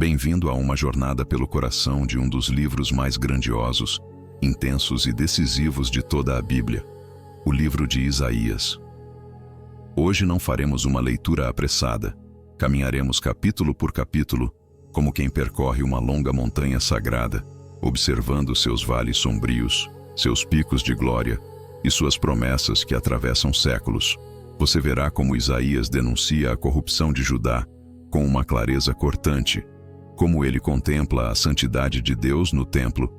Bem-vindo a uma jornada pelo coração de um dos livros mais grandiosos, intensos e decisivos de toda a Bíblia, o livro de Isaías. Hoje não faremos uma leitura apressada, caminharemos capítulo por capítulo, como quem percorre uma longa montanha sagrada, observando seus vales sombrios, seus picos de glória e suas promessas que atravessam séculos. Você verá como Isaías denuncia a corrupção de Judá com uma clareza cortante, como ele contempla a santidade de Deus no templo,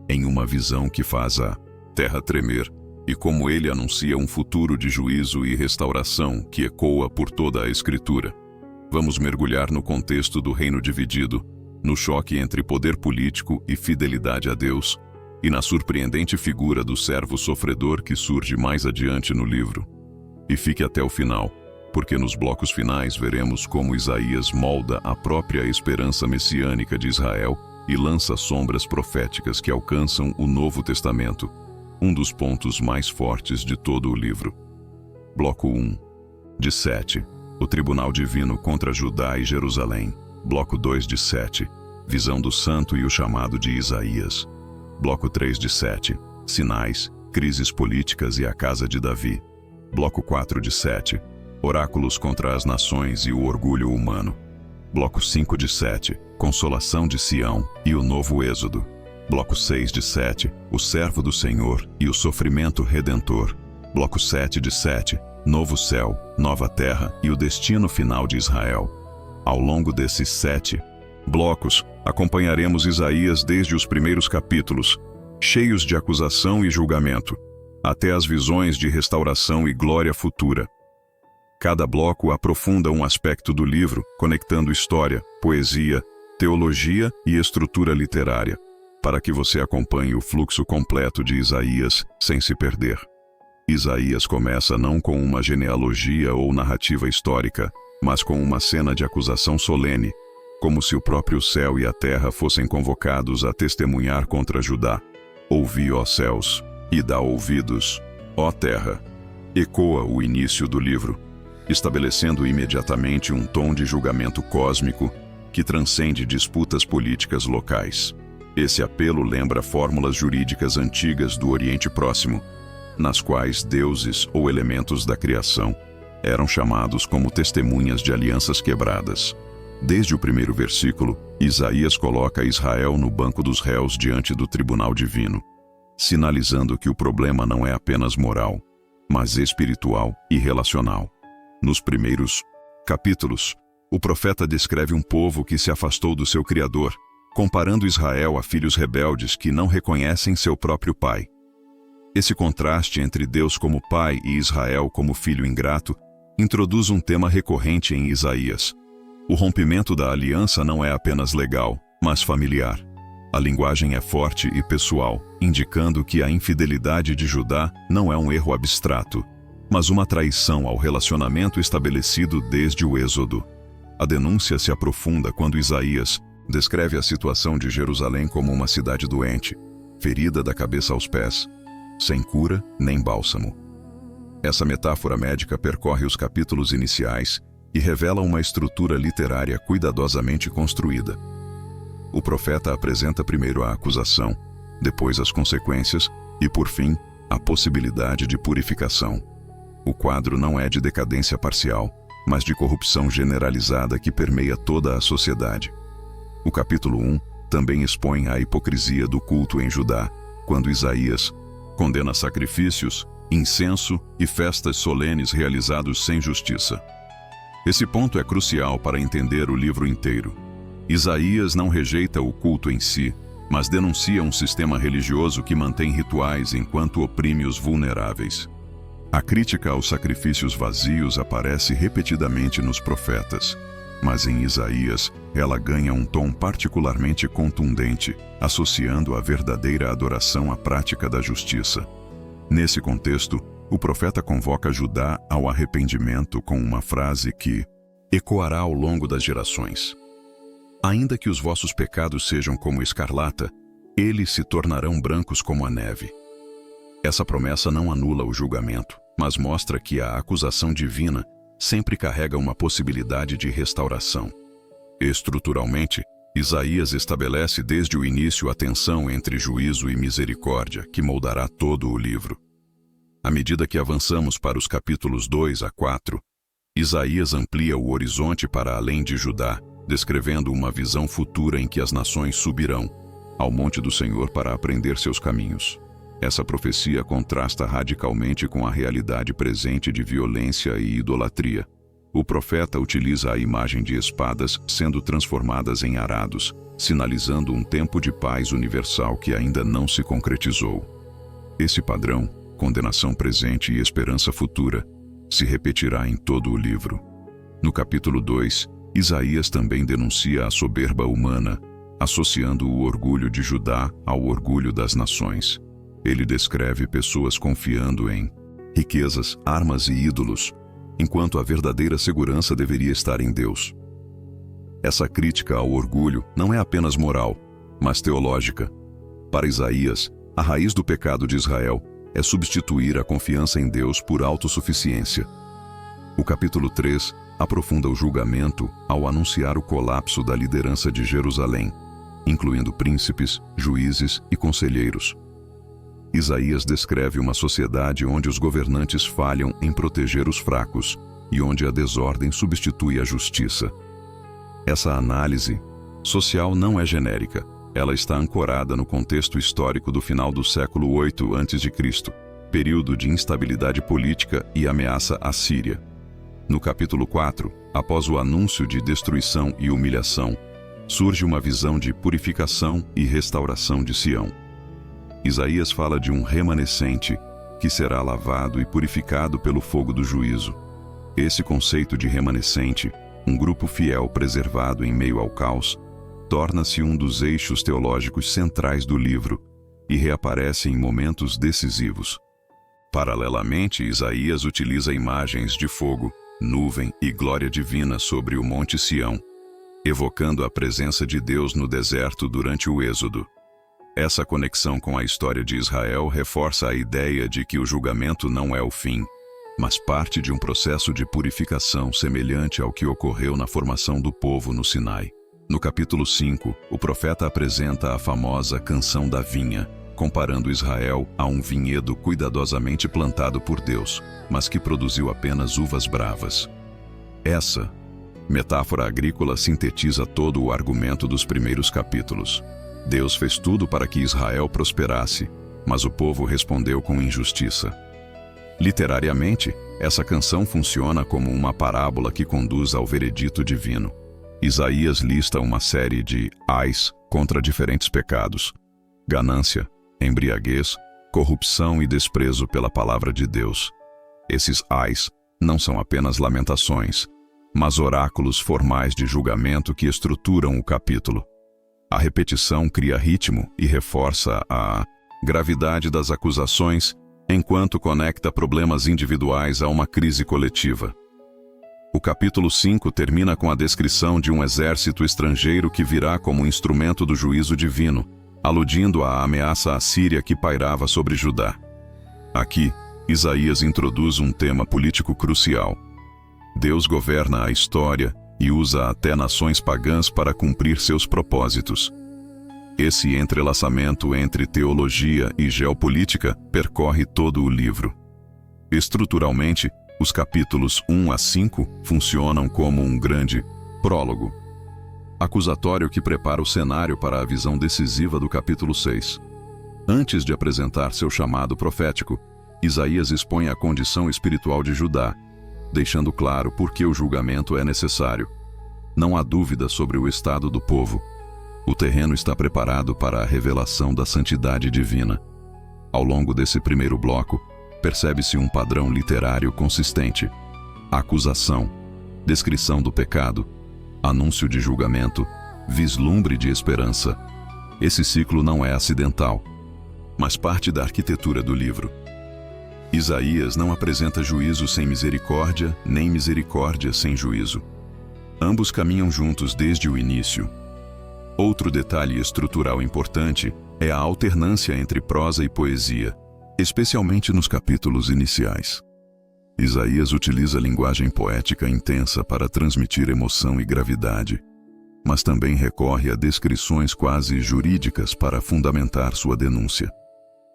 em uma visão que faz a terra tremer, e como ele anuncia um futuro de juízo e restauração que ecoa por toda a Escritura. Vamos mergulhar no contexto do reino dividido, no choque entre poder político e fidelidade a Deus, e na surpreendente figura do servo sofredor que surge mais adiante no livro. E fique até o final, porque nos blocos finais veremos como Isaías molda a própria esperança messiânica de Israel e lança sombras proféticas que alcançam o Novo Testamento, um dos pontos mais fortes de todo o livro. Bloco 1. De 7. O Tribunal Divino contra Judá e Jerusalém. Bloco 2 de 7. Visão do Santo e o chamado de Isaías. Bloco 3 de 7. Sinais, crises políticas e a casa de Davi. Bloco 4 de 7. Oráculos contra as nações e o orgulho humano. Bloco 5 de 7. Consolação de Sião e o novo êxodo. Bloco 6 de 7. O servo do Senhor e o sofrimento redentor. Bloco 7 de 7. Novo céu, nova terra e o destino final de Israel. Ao longo desses 7 blocos, acompanharemos Isaías desde os primeiros capítulos, cheios de acusação e julgamento, até as visões de restauração e glória futura. Cada bloco aprofunda um aspecto do livro, conectando história, poesia, teologia e estrutura literária, para que você acompanhe o fluxo completo de Isaías sem se perder. Isaías começa não com uma genealogia ou narrativa histórica, mas com uma cena de acusação solene, como se o próprio céu e a terra fossem convocados a testemunhar contra Judá. Ouvi, ó céus, e dá ouvidos, ó terra. Ecoa o início do livro, estabelecendo imediatamente um tom de julgamento cósmico que transcende disputas políticas locais. Esse apelo lembra fórmulas jurídicas antigas do Oriente Próximo, nas quais deuses ou elementos da criação eram chamados como testemunhas de alianças quebradas. Desde o primeiro versículo, Isaías coloca Israel no banco dos réus diante do tribunal divino, sinalizando que o problema não é apenas moral, mas espiritual e relacional. Nos primeiros capítulos, o profeta descreve um povo que se afastou do seu Criador, comparando Israel a filhos rebeldes que não reconhecem seu próprio pai. Esse contraste entre Deus como pai e Israel como filho ingrato introduz um tema recorrente em Isaías. O rompimento da aliança não é apenas legal, mas familiar. A linguagem é forte e pessoal, indicando que a infidelidade de Judá não é um erro abstrato, mas uma traição ao relacionamento estabelecido desde o Êxodo. A denúncia se aprofunda quando Isaías descreve a situação de Jerusalém como uma cidade doente, ferida da cabeça aos pés, sem cura nem bálsamo. Essa metáfora médica percorre os capítulos iniciais e revela uma estrutura literária cuidadosamente construída. O profeta apresenta primeiro a acusação, depois as consequências e, por fim, a possibilidade de purificação. O quadro não é de decadência parcial, mas de corrupção generalizada que permeia toda a sociedade. O capítulo 1 também expõe a hipocrisia do culto em Judá, quando Isaías condena sacrifícios, incenso e festas solenes realizados sem justiça. Esse ponto é crucial para entender o livro inteiro. Isaías não rejeita o culto em si, mas denuncia um sistema religioso que mantém rituais enquanto oprime os vulneráveis. A crítica aos sacrifícios vazios aparece repetidamente nos profetas, mas em Isaías ela ganha um tom particularmente contundente, associando a verdadeira adoração à prática da justiça. Nesse contexto, o profeta convoca Judá ao arrependimento com uma frase que ecoará ao longo das gerações. Ainda que os vossos pecados sejam como escarlata, eles se tornarão brancos como a neve. Essa promessa não anula o julgamento, mas mostra que a acusação divina sempre carrega uma possibilidade de restauração. Estruturalmente, Isaías estabelece desde o início a tensão entre juízo e misericórdia, que moldará todo o livro. À medida que avançamos para os capítulos 2 a 4, Isaías amplia o horizonte para além de Judá, descrevendo uma visão futura em que as nações subirão ao monte do Senhor para aprender seus caminhos. Essa profecia contrasta radicalmente com a realidade presente de violência e idolatria. O profeta utiliza a imagem de espadas sendo transformadas em arados, sinalizando um tempo de paz universal que ainda não se concretizou. Esse padrão, condenação presente e esperança futura, se repetirá em todo o livro. No capítulo 2, Isaías também denuncia a soberba humana, associando o orgulho de Judá ao orgulho das nações. Ele descreve pessoas confiando em riquezas, armas e ídolos, enquanto a verdadeira segurança deveria estar em Deus. Essa crítica ao orgulho não é apenas moral, mas teológica. Para Isaías, a raiz do pecado de Israel é substituir a confiança em Deus por autossuficiência. O capítulo 3 aprofunda o julgamento ao anunciar o colapso da liderança de Jerusalém, incluindo príncipes, juízes e conselheiros. Isaías descreve uma sociedade onde os governantes falham em proteger os fracos e onde a desordem substitui a justiça. Essa análise social não é genérica. Ela está ancorada no contexto histórico do final do século 8 a.C., período de instabilidade política e ameaça à Síria. No capítulo 4, após o anúncio de destruição e humilhação, surge uma visão de purificação e restauração de Sião. Isaías fala de um remanescente que será lavado e purificado pelo fogo do juízo. Esse conceito de remanescente, um grupo fiel preservado em meio ao caos, torna-se um dos eixos teológicos centrais do livro e reaparece em momentos decisivos. Paralelamente, Isaías utiliza imagens de fogo, nuvem e glória divina sobre o Monte Sião, evocando a presença de Deus no deserto durante o Êxodo. Essa conexão com a história de Israel reforça a ideia de que o julgamento não é o fim, mas parte de um processo de purificação semelhante ao que ocorreu na formação do povo no Sinai. No capítulo 5, o profeta apresenta a famosa canção da vinha, comparando Israel a um vinhedo cuidadosamente plantado por Deus, mas que produziu apenas uvas bravas. Essa metáfora agrícola sintetiza todo o argumento dos primeiros capítulos. Deus fez tudo para que Israel prosperasse, mas o povo respondeu com injustiça. Literariamente, essa canção funciona como uma parábola que conduz ao veredito divino. Isaías lista uma série de ais contra diferentes pecados: ganância, embriaguez, corrupção e desprezo pela palavra de Deus. Esses ais não são apenas lamentações, mas oráculos formais de julgamento que estruturam o capítulo. A repetição cria ritmo e reforça a gravidade das acusações, enquanto conecta problemas individuais a uma crise coletiva. O capítulo 5 termina com a descrição de um exército estrangeiro que virá como instrumento do juízo divino, aludindo à ameaça assíria que pairava sobre Judá. Aqui, Isaías introduz um tema político crucial. Deus governa a história e usa até nações pagãs para cumprir seus propósitos. Esse entrelaçamento entre teologia e geopolítica percorre todo o livro. Estruturalmente, os capítulos 1 a 5 funcionam como um grande prólogo, acusatório que prepara o cenário para a visão decisiva do capítulo 6. Antes de apresentar seu chamado profético, Isaías expõe a condição espiritual de Judá, deixando claro por que o julgamento é necessário. Não há dúvida sobre o estado do povo. O terreno está preparado para a revelação da santidade divina. Ao longo desse primeiro bloco, percebe-se um padrão literário consistente: acusação, descrição do pecado, anúncio de julgamento, vislumbre de esperança. Esse ciclo não é acidental, mas parte da arquitetura do livro. Isaías não apresenta juízo sem misericórdia, nem misericórdia sem juízo. Ambos caminham juntos desde o início. Outro detalhe estrutural importante é a alternância entre prosa e poesia, especialmente nos capítulos iniciais. Isaías utiliza linguagem poética intensa para transmitir emoção e gravidade. mas também recorre a descrições quase jurídicas para fundamentar sua denúncia.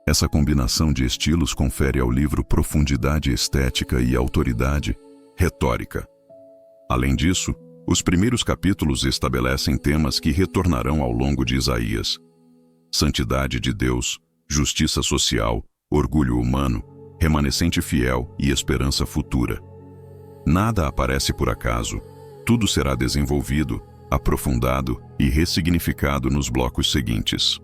Essa combinação de estilos confere ao livro profundidade estética e autoridade retórica. Além disso, os primeiros capítulos estabelecem temas que retornarão ao longo de Isaías: santidade de Deus, justiça social, orgulho humano, remanescente fiel e esperança futura. Nada aparece por acaso, tudo será desenvolvido, aprofundado e ressignificado nos blocos seguintes.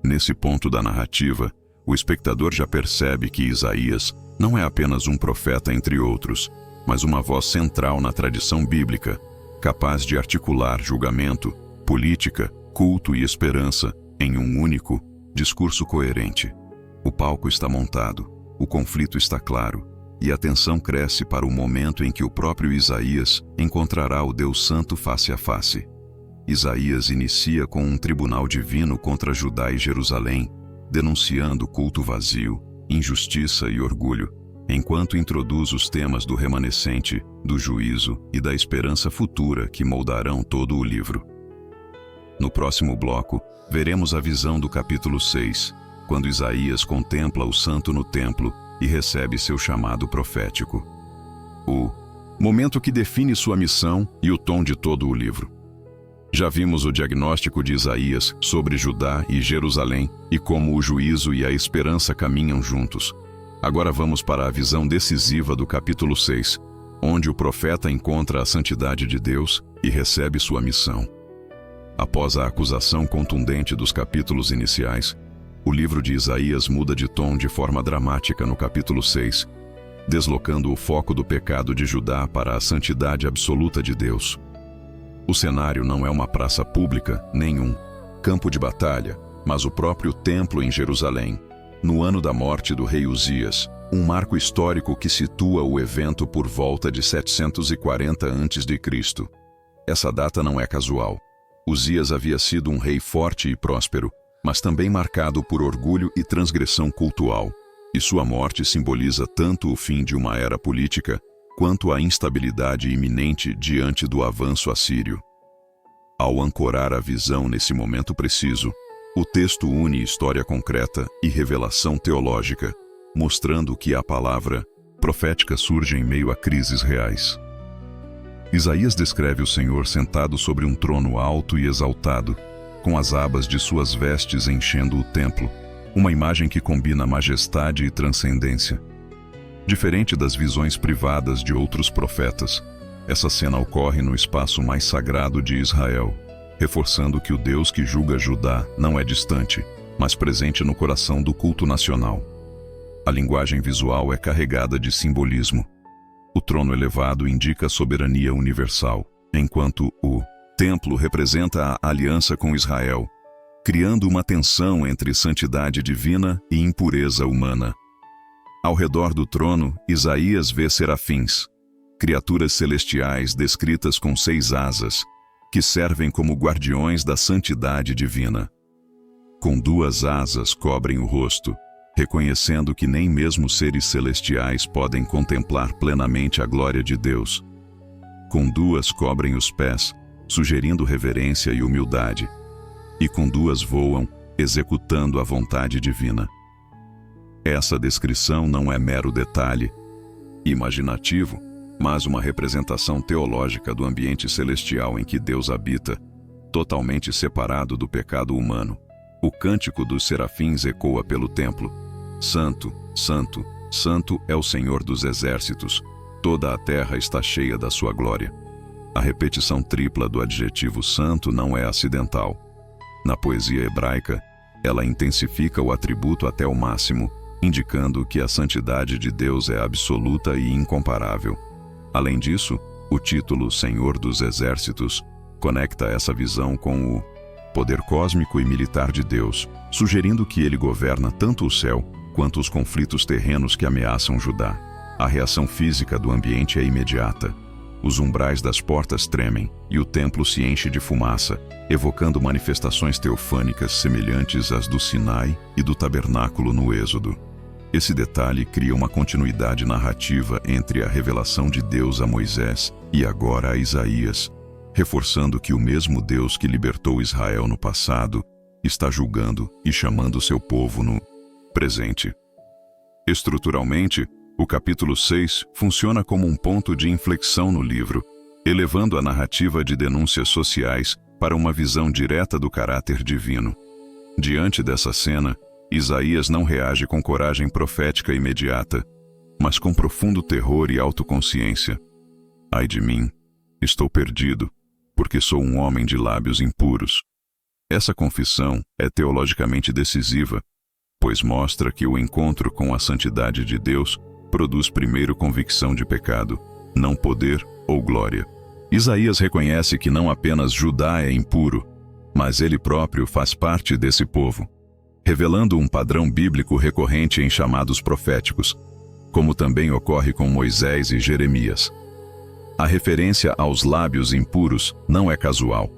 Nesse ponto da narrativa, o espectador já percebe que Isaías não é apenas um profeta entre outros, mas uma voz central na tradição bíblica, capaz de articular julgamento, política, culto e esperança em um único discurso coerente. O palco está montado, o conflito está claro, e a tensão cresce para o momento em que o próprio Isaías encontrará o Deus Santo face a face. Isaías inicia com um tribunal divino contra Judá e Jerusalém, denunciando culto vazio, injustiça e orgulho, enquanto introduz os temas do remanescente, do juízo e da esperança futura que moldarão todo o livro. No próximo bloco, veremos a visão do capítulo 6, quando Isaías contempla o santo no templo e recebe seu chamado profético. O momento que define sua missão e o tom de todo o livro. Já vimos o diagnóstico de Isaías sobre Judá e Jerusalém e como o juízo e a esperança caminham juntos. Agora vamos para a visão decisiva do capítulo 6, onde o profeta encontra a santidade de Deus e recebe sua missão. Após a acusação contundente dos capítulos iniciais, o livro de Isaías muda de tom de forma dramática no capítulo 6, deslocando o foco do pecado de Judá para a santidade absoluta de Deus. O cenário não é uma praça pública, nem um campo de batalha, mas o próprio templo em Jerusalém, no ano da morte do rei Uzias, um marco histórico que situa o evento por volta de 740 a.C. Essa data não é casual. Uzias havia sido um rei forte e próspero, mas também marcado por orgulho e transgressão cultual, e sua morte simboliza tanto o fim de uma era política, quanto a instabilidade iminente diante do avanço assírio. Ao ancorar a visão nesse momento preciso, o texto une história concreta e revelação teológica, mostrando que a palavra profética surge em meio a crises reais. Isaías descreve o Senhor sentado sobre um trono alto e exaltado, com as abas de suas vestes enchendo o templo, uma imagem que combina majestade e transcendência. Diferente das visões privadas de outros profetas, essa cena ocorre no espaço mais sagrado de Israel, reforçando que o Deus que julga Judá não é distante, mas presente no coração do culto nacional. A linguagem visual é carregada de simbolismo. O trono elevado indica a soberania universal, enquanto o templo representa a aliança com Israel, criando uma tensão entre santidade divina e impureza humana. Ao redor do trono, Isaías vê serafins, criaturas celestiais descritas com 6 asas, que servem como guardiões da santidade divina. Com 2 asas cobrem o rosto, reconhecendo que nem mesmo seres celestiais podem contemplar plenamente a glória de Deus. Com 2 cobrem os pés, sugerindo reverência e humildade, e com 2 voam, executando a vontade divina. Essa descrição não é mero detalhe imaginativo, mas uma representação teológica do ambiente celestial em que Deus habita, totalmente separado do pecado humano. O cântico dos serafins ecoa pelo templo: Santo, Santo, Santo é o Senhor dos exércitos, toda a terra está cheia da sua glória. A repetição tripla do adjetivo santo não é acidental. Na poesia hebraica, ela intensifica o atributo até o máximo, indicando que a santidade de Deus é absoluta e incomparável. Além disso, o título Senhor dos Exércitos conecta essa visão com o poder cósmico e militar de Deus, sugerindo que ele governa tanto o céu quanto os conflitos terrenos que ameaçam Judá. A reação física do ambiente é imediata. Os umbrais das portas tremem e o templo se enche de fumaça, evocando manifestações teofânicas semelhantes às do Sinai e do tabernáculo no Êxodo. Esse detalhe cria uma continuidade narrativa entre a revelação de Deus a Moisés e agora a Isaías, reforçando que o mesmo Deus que libertou Israel no passado está julgando e chamando seu povo no presente. Estruturalmente, o capítulo 6 funciona como um ponto de inflexão no livro, elevando a narrativa de denúncias sociais para uma visão direta do caráter divino. Diante dessa cena, Isaías não reage com coragem profética imediata, mas com profundo terror e autoconsciência. Ai de mim, estou perdido, porque sou um homem de lábios impuros. Essa confissão é teologicamente decisiva, pois mostra que o encontro com a santidade de Deus produz primeiro convicção de pecado, não poder ou glória. Isaías reconhece que não apenas Judá é impuro, mas ele próprio faz parte desse povo, revelando um padrão bíblico recorrente em chamados proféticos, como também ocorre com Moisés e Jeremias. A referência aos lábios impuros não é casual.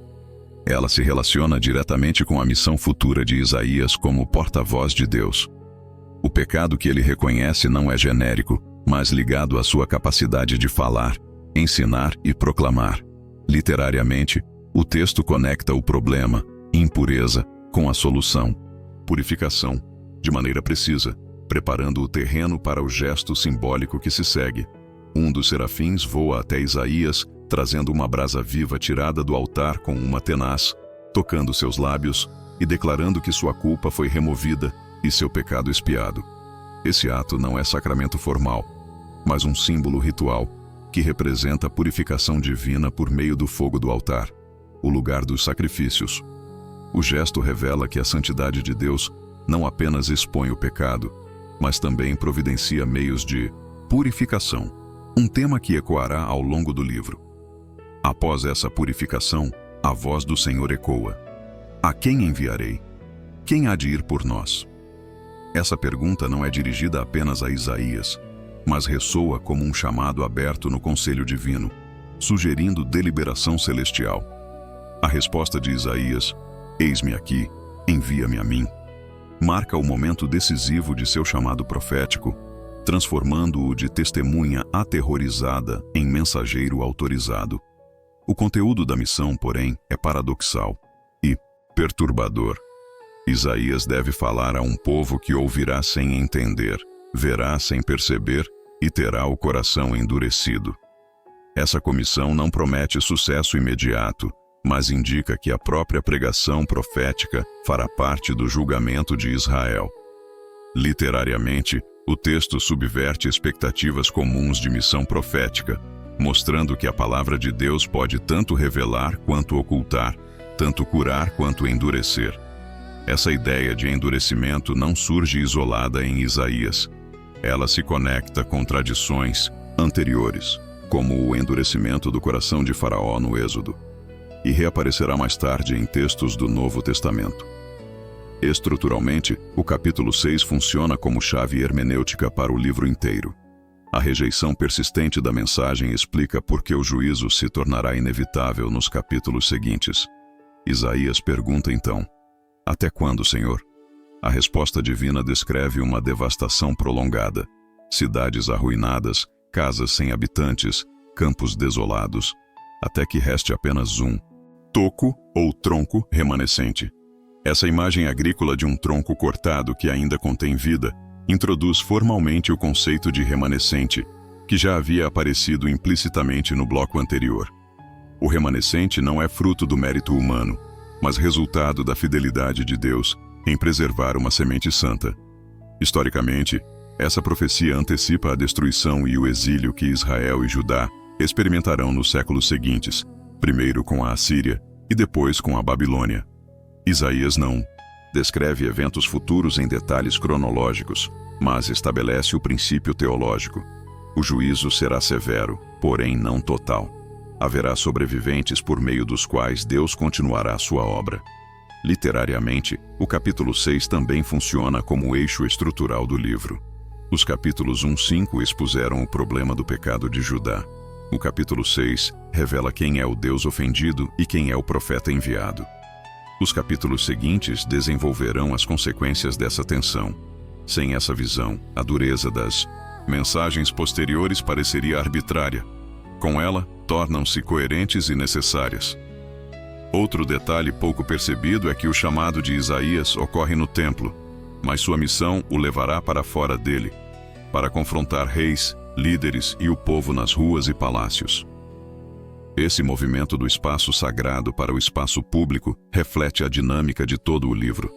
Ela se relaciona diretamente com a missão futura de Isaías como porta-voz de Deus. O pecado que ele reconhece não é genérico, mas ligado à sua capacidade de falar, ensinar e proclamar. Literariamente, o texto conecta o problema, impureza, com a solução, purificação, de maneira precisa, preparando o terreno para o gesto simbólico que se segue. Um dos serafins voa até Isaías, trazendo uma brasa viva tirada do altar com uma tenaz, tocando seus lábios e declarando que sua culpa foi removida e seu pecado expiado. Esse ato não é sacramento formal, mas um símbolo ritual que representa a purificação divina por meio do fogo do altar, o lugar dos sacrifícios. O gesto revela que a santidade de Deus não apenas expõe o pecado, mas também providencia meios de purificação, um tema que ecoará ao longo do livro. Após essa purificação, a voz do Senhor ecoa: a quem enviarei? Quem há de ir por nós? Essa pergunta não é dirigida apenas a Isaías, mas ressoa como um chamado aberto no conselho divino, sugerindo deliberação celestial. A resposta de Isaías, eis-me aqui, envia-me a mim, marca o momento decisivo de seu chamado profético, transformando-o de testemunha aterrorizada em mensageiro autorizado. O conteúdo da missão, porém, é paradoxal e perturbador. Isaías deve falar a um povo que ouvirá sem entender, verá sem perceber e terá o coração endurecido. Essa comissão não promete sucesso imediato, mas indica que a própria pregação profética fará parte do julgamento de Israel. Literariamente, o texto subverte expectativas comuns de missão profética, mostrando que a palavra de Deus pode tanto revelar quanto ocultar, tanto curar quanto endurecer. Essa ideia de endurecimento não surge isolada em Isaías. Ela se conecta com tradições anteriores, como o endurecimento do coração de Faraó no Êxodo, e reaparecerá mais tarde em textos do Novo Testamento. Estruturalmente, o capítulo 6 funciona como chave hermenêutica para o livro inteiro. A rejeição persistente da mensagem explica por que o juízo se tornará inevitável nos capítulos seguintes. Isaías pergunta então: até quando, Senhor? A resposta divina descreve uma devastação prolongada, cidades arruinadas, casas sem habitantes, campos desolados, até que reste apenas um toco ou tronco remanescente. Essa imagem agrícola de um tronco cortado que ainda contém vida introduz formalmente o conceito de remanescente, que já havia aparecido implicitamente no bloco anterior. O remanescente não é fruto do mérito humano, mas resultado da fidelidade de Deus em preservar uma semente santa. Historicamente, essa profecia antecipa a destruição e o exílio que Israel e Judá experimentarão nos séculos seguintes, primeiro com a Assíria e depois com a Babilônia. Isaías não descreve eventos futuros em detalhes cronológicos, mas estabelece o princípio teológico. O juízo será severo, porém não total. Haverá sobreviventes por meio dos quais Deus continuará a sua obra. Literariamente, o capítulo 6 também funciona como eixo estrutural do livro. Os capítulos 1-5 expuseram o problema do pecado de Judá. O capítulo 6 revela quem é o Deus ofendido e quem é o profeta enviado. Os capítulos seguintes desenvolverão as consequências dessa tensão. Sem essa visão, a dureza das mensagens posteriores pareceria arbitrária. Com ela, tornam-se coerentes e necessárias. Outro detalhe pouco percebido é que o chamado de Isaías ocorre no templo, mas sua missão o levará para fora dele, para confrontar reis, líderes e o povo nas ruas e palácios. Esse movimento do espaço sagrado para o espaço público reflete a dinâmica de todo o livro.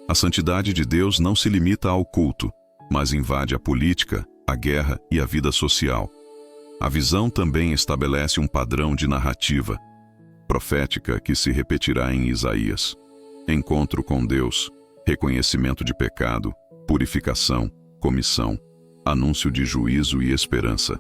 A santidade de Deus não se limita ao culto, mas invade a política, a guerra e a vida social. A visão também estabelece um padrão de narrativa profética que se repetirá em Isaías. Encontro com Deus, reconhecimento de pecado, purificação, comissão, anúncio de juízo e esperança.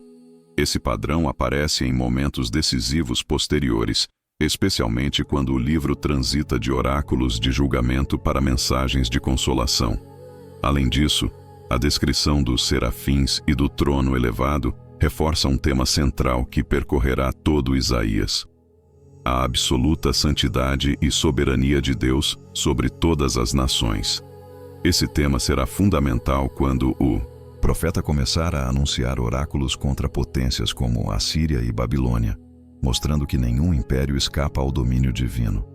Esse padrão aparece em momentos decisivos posteriores, especialmente quando o livro transita de oráculos de julgamento para mensagens de consolação. Além disso, a descrição dos serafins e do trono elevado reforça um tema central que percorrerá todo Isaías: a absoluta santidade e soberania de Deus sobre todas as nações. Esse tema será fundamental quando o profeta começar a anunciar oráculos contra potências como Assíria e Babilônia, mostrando que nenhum império escapa ao domínio divino.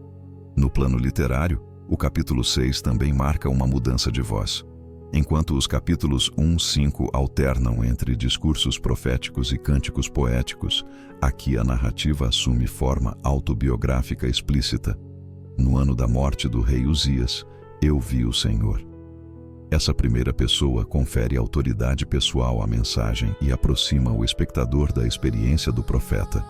No plano literário, o capítulo 6 também marca uma mudança de voz. Enquanto os capítulos 1 e 5 alternam entre discursos proféticos e cânticos poéticos, aqui a narrativa assume forma autobiográfica explícita. No ano da morte do rei Uzias, eu vi o Senhor. Essa primeira pessoa confere autoridade pessoal à mensagem e aproxima o espectador da experiência do profeta.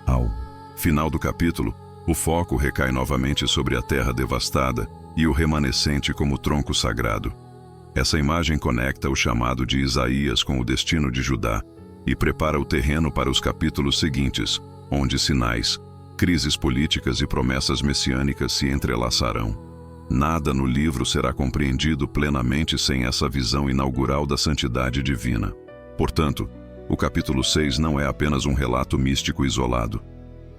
Ao final do capítulo, o foco recai novamente sobre a terra devastada e o remanescente como tronco sagrado. Essa imagem conecta o chamado de Isaías com o destino de Judá e prepara o terreno para os capítulos seguintes, onde sinais, crises políticas e promessas messiânicas se entrelaçarão. Nada no livro será compreendido plenamente sem essa visão inaugural da santidade divina. Portanto, o capítulo 6 não é apenas um relato místico isolado.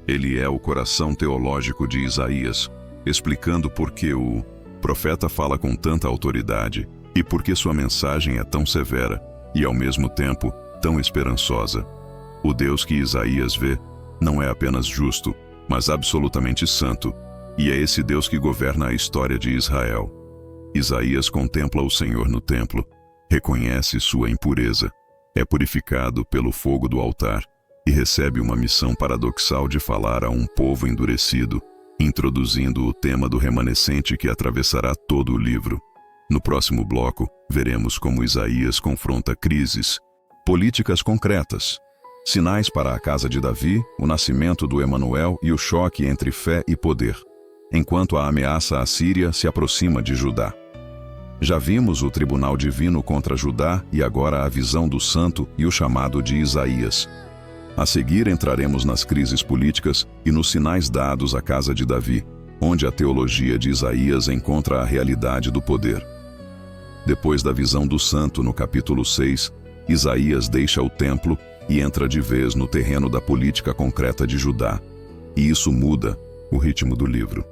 Ele é o coração teológico de Isaías, explicando por que o profeta fala com tanta autoridade e por que sua mensagem é tão severa e, ao mesmo tempo, tão esperançosa. O Deus que Isaías vê não é apenas justo, mas absolutamente santo, e é esse Deus que governa a história de Israel. Isaías contempla o Senhor no templo, reconhece sua impureza, é purificado pelo fogo do altar e recebe uma missão paradoxal de falar a um povo endurecido, introduzindo o tema do remanescente que atravessará todo o livro. No próximo bloco, veremos como Isaías confronta crises, políticas concretas, sinais para a casa de Davi, o nascimento do Emanuel e o choque entre fé e poder, enquanto a ameaça à Síria se aproxima de Judá. Já vimos o tribunal divino contra Judá e agora a visão do santo e o chamado de Isaías. A seguir entraremos nas crises políticas e nos sinais dados à casa de Davi, onde a teologia de Isaías encontra a realidade do poder. Depois da visão do santo no capítulo 6, Isaías deixa o templo e entra de vez no terreno da política concreta de Judá. E isso muda o ritmo do livro.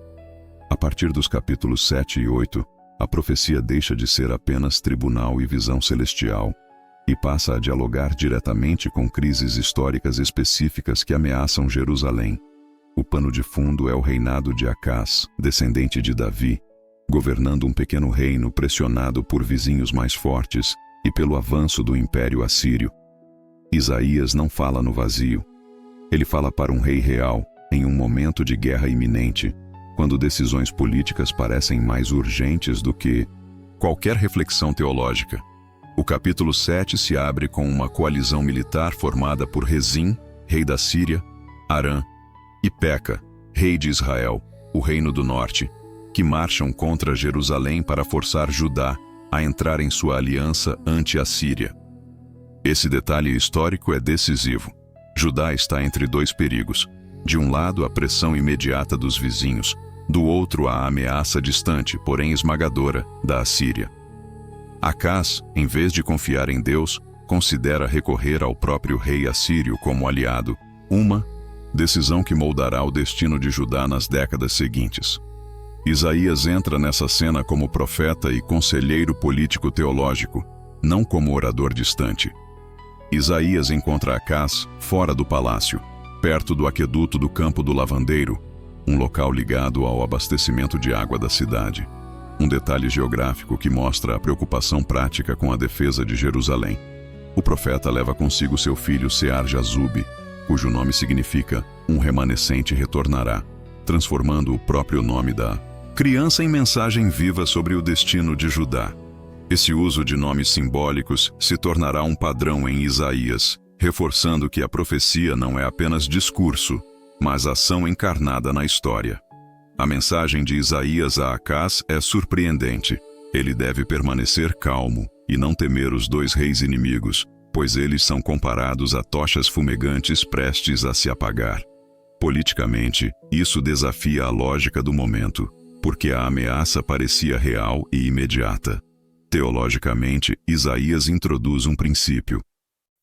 A partir dos capítulos 7 e 8, a profecia deixa de ser apenas tribunal e visão celestial e passa a dialogar diretamente com crises históricas específicas que ameaçam Jerusalém. O pano de fundo é o reinado de Acás, descendente de Davi, governando um pequeno reino pressionado por vizinhos mais fortes e pelo avanço do Império Assírio. Isaías não fala no vazio. Ele fala para um rei real, em um momento de guerra iminente, quando decisões políticas parecem mais urgentes do que qualquer reflexão teológica. O capítulo 7 se abre com uma coalizão militar formada por Rezim, rei da Síria, Arã, e Peca, rei de Israel, o reino do norte, que marcham contra Jerusalém para forçar Judá a entrar em sua aliança ante a Síria. Esse detalhe histórico é decisivo. Judá está entre dois perigos. De um lado, a pressão imediata dos vizinhos, do outro, a ameaça distante, porém esmagadora, da Assíria. Acás, em vez de confiar em Deus, considera recorrer ao próprio rei assírio como aliado, uma decisão que moldará o destino de Judá nas décadas seguintes. Isaías entra nessa cena como profeta e conselheiro político-teológico, não como orador distante. Isaías encontra Acás fora do palácio, perto do aqueduto do Campo do Lavandeiro, um local ligado ao abastecimento de água da cidade. Um detalhe geográfico que mostra a preocupação prática com a defesa de Jerusalém. O profeta leva consigo seu filho Sear-Jazube, cujo nome significa um remanescente retornará, transformando o próprio nome da criança em mensagem viva sobre o destino de Judá. Esse uso de nomes simbólicos se tornará um padrão em Isaías, reforçando que a profecia não é apenas discurso, mas ação encarnada na história. A mensagem de Isaías a Acás é surpreendente. Ele deve permanecer calmo e não temer os dois reis inimigos, pois eles são comparados a tochas fumegantes prestes a se apagar. Politicamente, isso desafia a lógica do momento, porque a ameaça parecia real e imediata. Teologicamente, Isaías introduz um princípio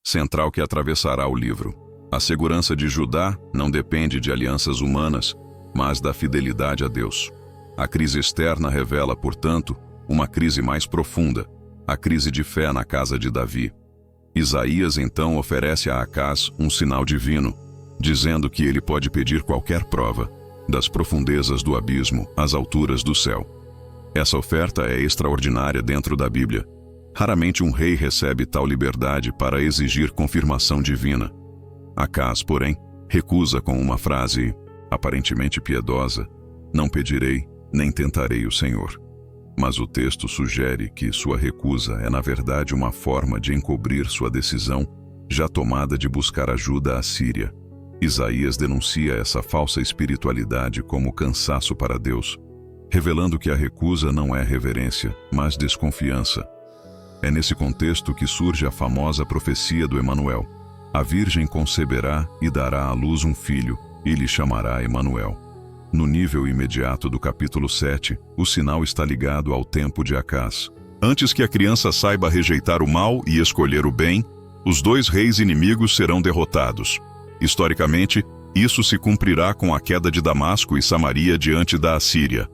central que atravessará o livro. A segurança de Judá não depende de alianças humanas, mas da fidelidade a Deus. A crise externa revela, portanto, uma crise mais profunda, a crise de fé na casa de Davi. Isaías então oferece a Acás um sinal divino, dizendo que ele pode pedir qualquer prova, das profundezas do abismo às alturas do céu. Essa oferta é extraordinária dentro da Bíblia. Raramente um rei recebe tal liberdade para exigir confirmação divina. Acás, porém, recusa com uma frase aparentemente piedosa: não pedirei, nem tentarei o Senhor. Mas o texto sugere que sua recusa é na verdade uma forma de encobrir sua decisão já tomada de buscar ajuda à Síria. Isaías denuncia essa falsa espiritualidade como cansaço para Deus, revelando que a recusa não é reverência, mas desconfiança. É nesse contexto que surge a famosa profecia do Emanuel: a Virgem conceberá e dará à luz um filho, e lhe chamará Emanuel. No nível imediato do capítulo 7, o sinal está ligado ao tempo de Acás. Antes que a criança saiba rejeitar o mal e escolher o bem, os dois reis inimigos serão derrotados. Historicamente, isso se cumprirá com a queda de Damasco e Samaria diante da Assíria.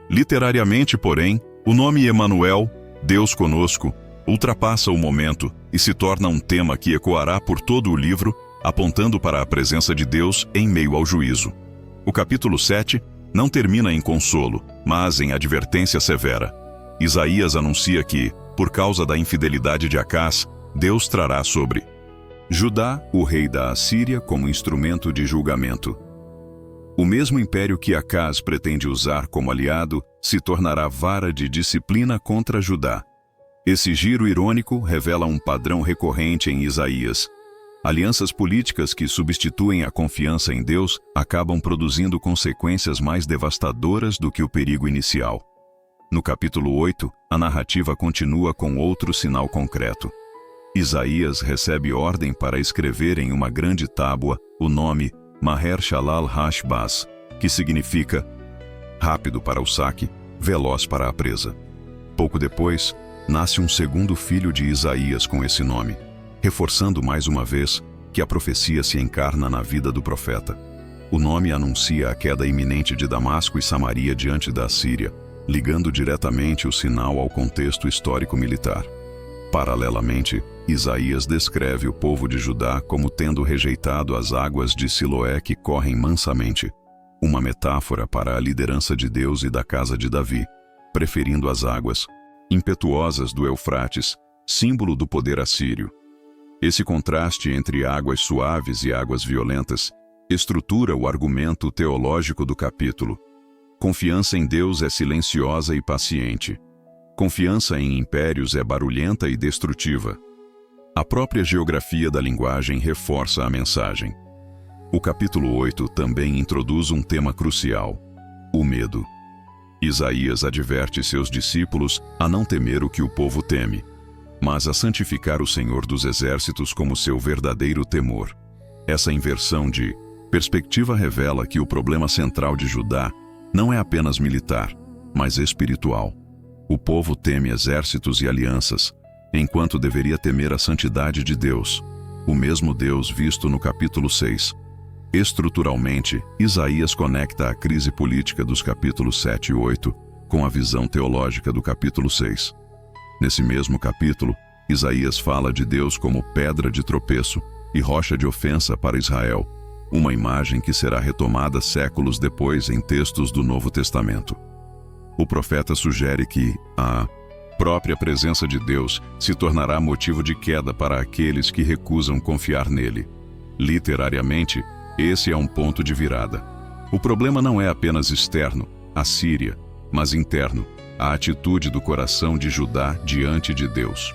Literariamente, porém, o nome Emanuel, Deus conosco, ultrapassa o momento e se torna um tema que ecoará por todo o livro, apontando para a presença de Deus em meio ao juízo. O capítulo 7 não termina em consolo, mas em advertência severa. Isaías anuncia que, por causa da infidelidade de Acás, Deus trará sobre Judá o rei da Assíria como instrumento de julgamento. O mesmo império que Acás pretende usar como aliado se tornará vara de disciplina contra Judá. Esse giro irônico revela um padrão recorrente em Isaías. Alianças políticas que substituem a confiança em Deus acabam produzindo consequências mais devastadoras do que o perigo inicial. No capítulo 8, a narrativa continua com outro sinal concreto. Isaías recebe ordem para escrever em uma grande tábua o nome Maher-Shalal-Hash-Baz, que significa rápido para o saque, veloz para a presa. Pouco depois, nasce um segundo filho de Isaías com esse nome, reforçando mais uma vez que a profecia se encarna na vida do profeta. O nome anuncia a queda iminente de Damasco e Samaria diante da Assíria, ligando diretamente o sinal ao contexto histórico-militar. Paralelamente, Isaías descreve o povo de Judá como tendo rejeitado as águas de Siloé que correm mansamente, uma metáfora para a liderança de Deus e da casa de Davi, preferindo as águas impetuosas do Eufrates, símbolo do poder assírio. Esse contraste entre águas suaves e águas violentas estrutura o argumento teológico do capítulo. Confiança em Deus é silenciosa e paciente. Confiança em impérios é barulhenta e destrutiva. A própria geografia da linguagem reforça a mensagem. O capítulo 8 também introduz um tema crucial: o medo. Isaías adverte seus discípulos a não temer o que o povo teme, mas a santificar o Senhor dos Exércitos como seu verdadeiro temor. Essa inversão de perspectiva revela que o problema central de Judá não é apenas militar, mas espiritual. O povo teme exércitos e alianças, enquanto deveria temer a santidade de Deus, o mesmo Deus visto no capítulo 6. Estruturalmente, Isaías conecta a crise política dos capítulos 7 e 8 com a visão teológica do capítulo 6. Nesse mesmo capítulo, Isaías fala de Deus como pedra de tropeço e rocha de ofensa para Israel, uma imagem que será retomada séculos depois em textos do Novo Testamento. O profeta sugere que a própria presença de Deus se tornará motivo de queda para aqueles que recusam confiar nele. Literariamente, esse é um ponto de virada. O problema não é apenas externo, a Síria, mas interno, a atitude do coração de Judá diante de Deus.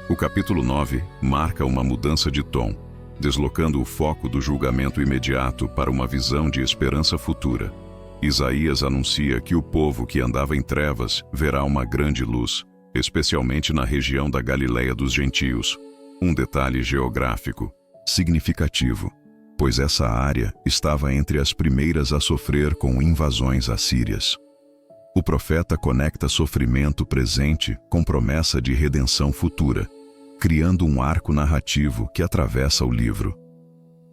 O capítulo 9 marca uma mudança de tom, deslocando o foco do julgamento imediato para uma visão de esperança futura. Isaías anuncia que o povo que andava em trevas verá uma grande luz, especialmente na região da Galileia dos gentios. Um detalhe geográfico significativo, pois essa área estava entre as primeiras a sofrer com invasões assírias. O profeta conecta sofrimento presente com promessa de redenção futura, criando um arco narrativo que atravessa o livro.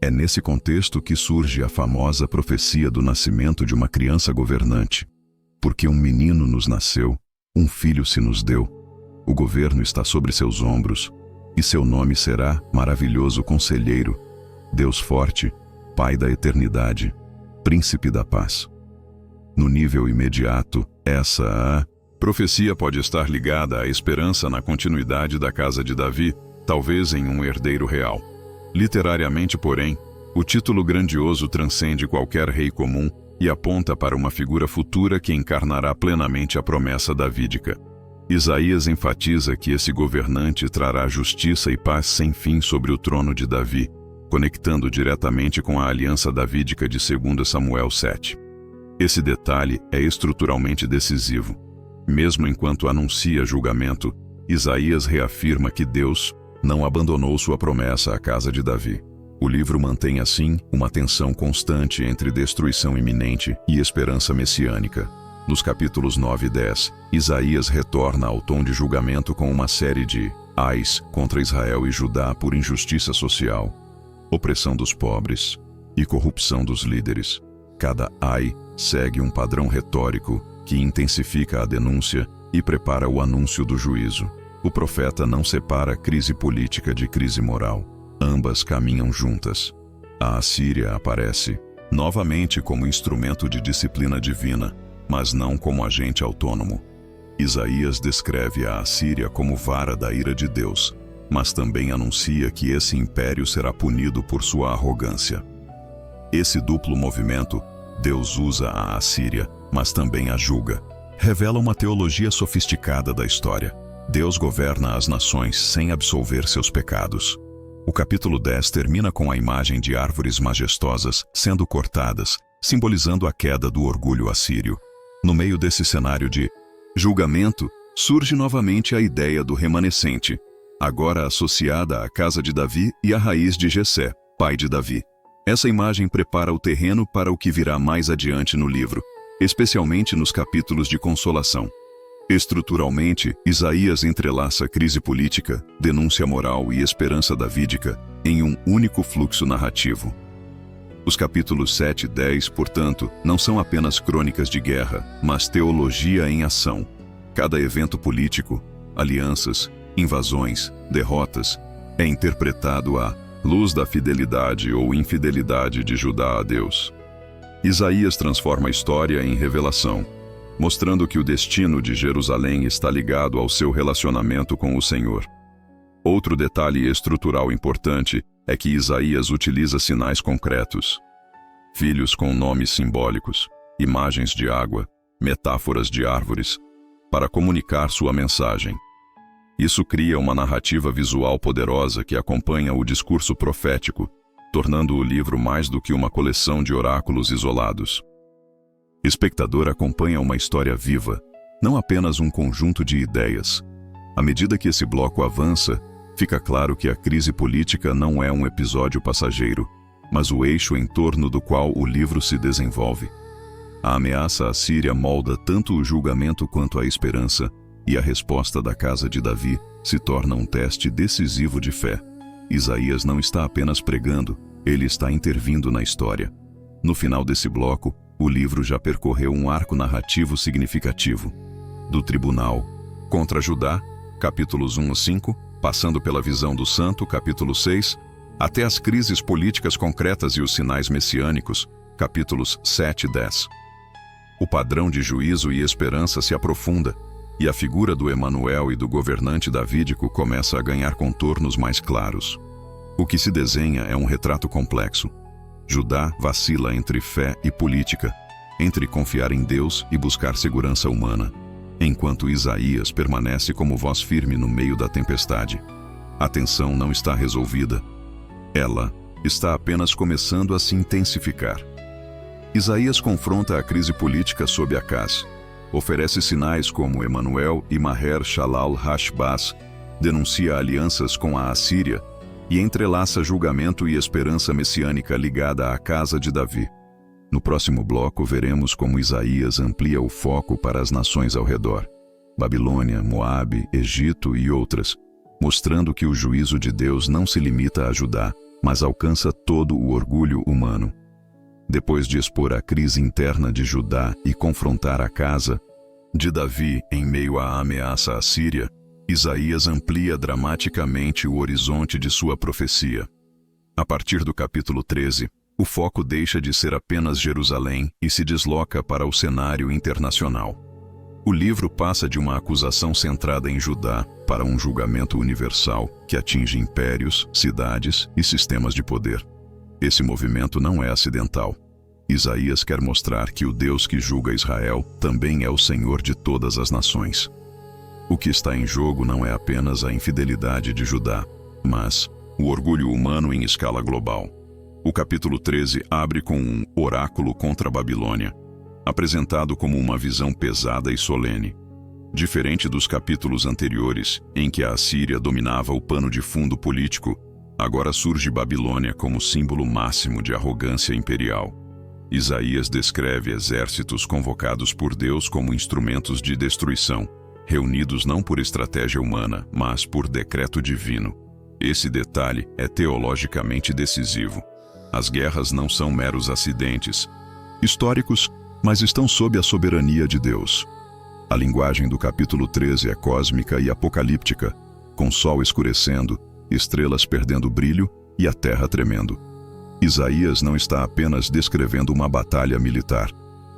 É nesse contexto que surge a famosa profecia do nascimento de uma criança governante. Porque um menino nos nasceu, um filho se nos deu. O governo está sobre seus ombros, e seu nome será Maravilhoso Conselheiro, Deus Forte, Pai da Eternidade, Príncipe da Paz. No nível imediato, essa profecia pode estar ligada à esperança na continuidade da casa de Davi, talvez em um herdeiro real. Literariamente, porém, o título grandioso transcende qualquer rei comum e aponta para uma figura futura que encarnará plenamente a promessa davídica. Isaías enfatiza que esse governante trará justiça e paz sem fim sobre o trono de Davi, conectando diretamente com a aliança davídica de 2 Samuel 7. Esse detalhe é estruturalmente decisivo. Mesmo enquanto anuncia julgamento, Isaías reafirma que Deus não abandonou sua promessa à casa de Davi. O livro mantém, assim, uma tensão constante entre destruição iminente e esperança messiânica. Nos capítulos 9 e 10, Isaías retorna ao tom de julgamento com uma série de ais contra Israel e Judá por injustiça social, opressão dos pobres e corrupção dos líderes. Cada ai segue um padrão retórico que intensifica a denúncia e prepara o anúncio do juízo. O profeta não separa crise política de crise moral. Ambas caminham juntas. A Assíria aparece novamente como instrumento de disciplina divina, mas não como agente autônomo. Isaías descreve a Assíria como vara da ira de Deus, mas também anuncia que esse império será punido por sua arrogância. Esse duplo movimento, Deus usa a Assíria, mas também a julga, revela uma teologia sofisticada da história. Deus governa as nações sem absolver seus pecados. O capítulo 10 termina com a imagem de árvores majestosas sendo cortadas, simbolizando a queda do orgulho assírio. No meio desse cenário de julgamento, surge novamente a ideia do remanescente, agora associada à casa de Davi e à raiz de Jessé, pai de Davi. Essa imagem prepara o terreno para o que virá mais adiante no livro, especialmente nos capítulos de consolação. Estruturalmente, Isaías entrelaça crise política, denúncia moral e esperança davídica em um único fluxo narrativo. Os capítulos 7 e 10, portanto, não são apenas crônicas de guerra, mas teologia em ação. Cada evento político, alianças, invasões, derrotas, é interpretado à luz da fidelidade ou infidelidade de Judá a Deus. Isaías transforma a história em revelação, mostrando que o destino de Jerusalém está ligado ao seu relacionamento com o Senhor. Outro detalhe estrutural importante é que Isaías utiliza sinais concretos. Filhos com nomes simbólicos, imagens de água, metáforas de árvores, para comunicar sua mensagem. Isso cria uma narrativa visual poderosa que acompanha o discurso profético, tornando o livro mais do que uma coleção de oráculos isolados. O espectador acompanha uma história viva, não apenas um conjunto de ideias. À medida que esse bloco avança, fica claro que a crise política não é um episódio passageiro, mas o eixo em torno do qual o livro se desenvolve. A ameaça assíria molda tanto o julgamento quanto a esperança, e a resposta da casa de Davi se torna um teste decisivo de fé. Isaías não está apenas pregando, ele está intervindo na história. No final desse bloco, o livro já percorreu um arco narrativo significativo. Do tribunal contra Judá, capítulos 1 a 5, passando pela visão do santo, capítulo 6, até as crises políticas concretas e os sinais messiânicos, capítulos 7 e 10. O padrão de juízo e esperança se aprofunda, e a figura do Emanuel e do governante davídico começa a ganhar contornos mais claros. O que se desenha é um retrato complexo. Judá vacila entre fé e política, entre confiar em Deus e buscar segurança humana, enquanto Isaías permanece como voz firme no meio da tempestade. A tensão não está resolvida. Ela está apenas começando a se intensificar. Isaías confronta a crise política sob Acaz, oferece sinais como Emanuel e Maher Shalal Hashbaz, denuncia alianças com a Assíria e entrelaça julgamento e esperança messiânica ligada à casa de Davi. No próximo bloco veremos como Isaías amplia o foco para as nações ao redor, Babilônia, Moabe, Egito e outras, mostrando que o juízo de Deus não se limita a Judá, mas alcança todo o orgulho humano. Depois de expor a crise interna de Judá e confrontar a casa de Davi em meio à ameaça assíria, Isaías amplia dramaticamente o horizonte de sua profecia. A partir do capítulo 13, o foco deixa de ser apenas Jerusalém e se desloca para o cenário internacional. O livro passa de uma acusação centrada em Judá para um julgamento universal que atinge impérios, cidades e sistemas de poder. Esse movimento não é acidental. Isaías quer mostrar que o Deus que julga Israel também é o Senhor de todas as nações. O que está em jogo não é apenas a infidelidade de Judá, mas o orgulho humano em escala global. O capítulo 13 abre com um oráculo contra a Babilônia, apresentado como uma visão pesada e solene. Diferente dos capítulos anteriores, em que a Assíria dominava o pano de fundo político, agora surge Babilônia como símbolo máximo de arrogância imperial. Isaías descreve exércitos convocados por Deus como instrumentos de destruição, reunidos não por estratégia humana, mas por decreto divino. Esse detalhe é teologicamente decisivo. As guerras não são meros acidentes históricos, mas estão sob a soberania de Deus. A linguagem do capítulo 13 é cósmica e apocalíptica, com sol escurecendo, estrelas perdendo brilho e a terra tremendo. Isaías não está apenas descrevendo uma batalha militar.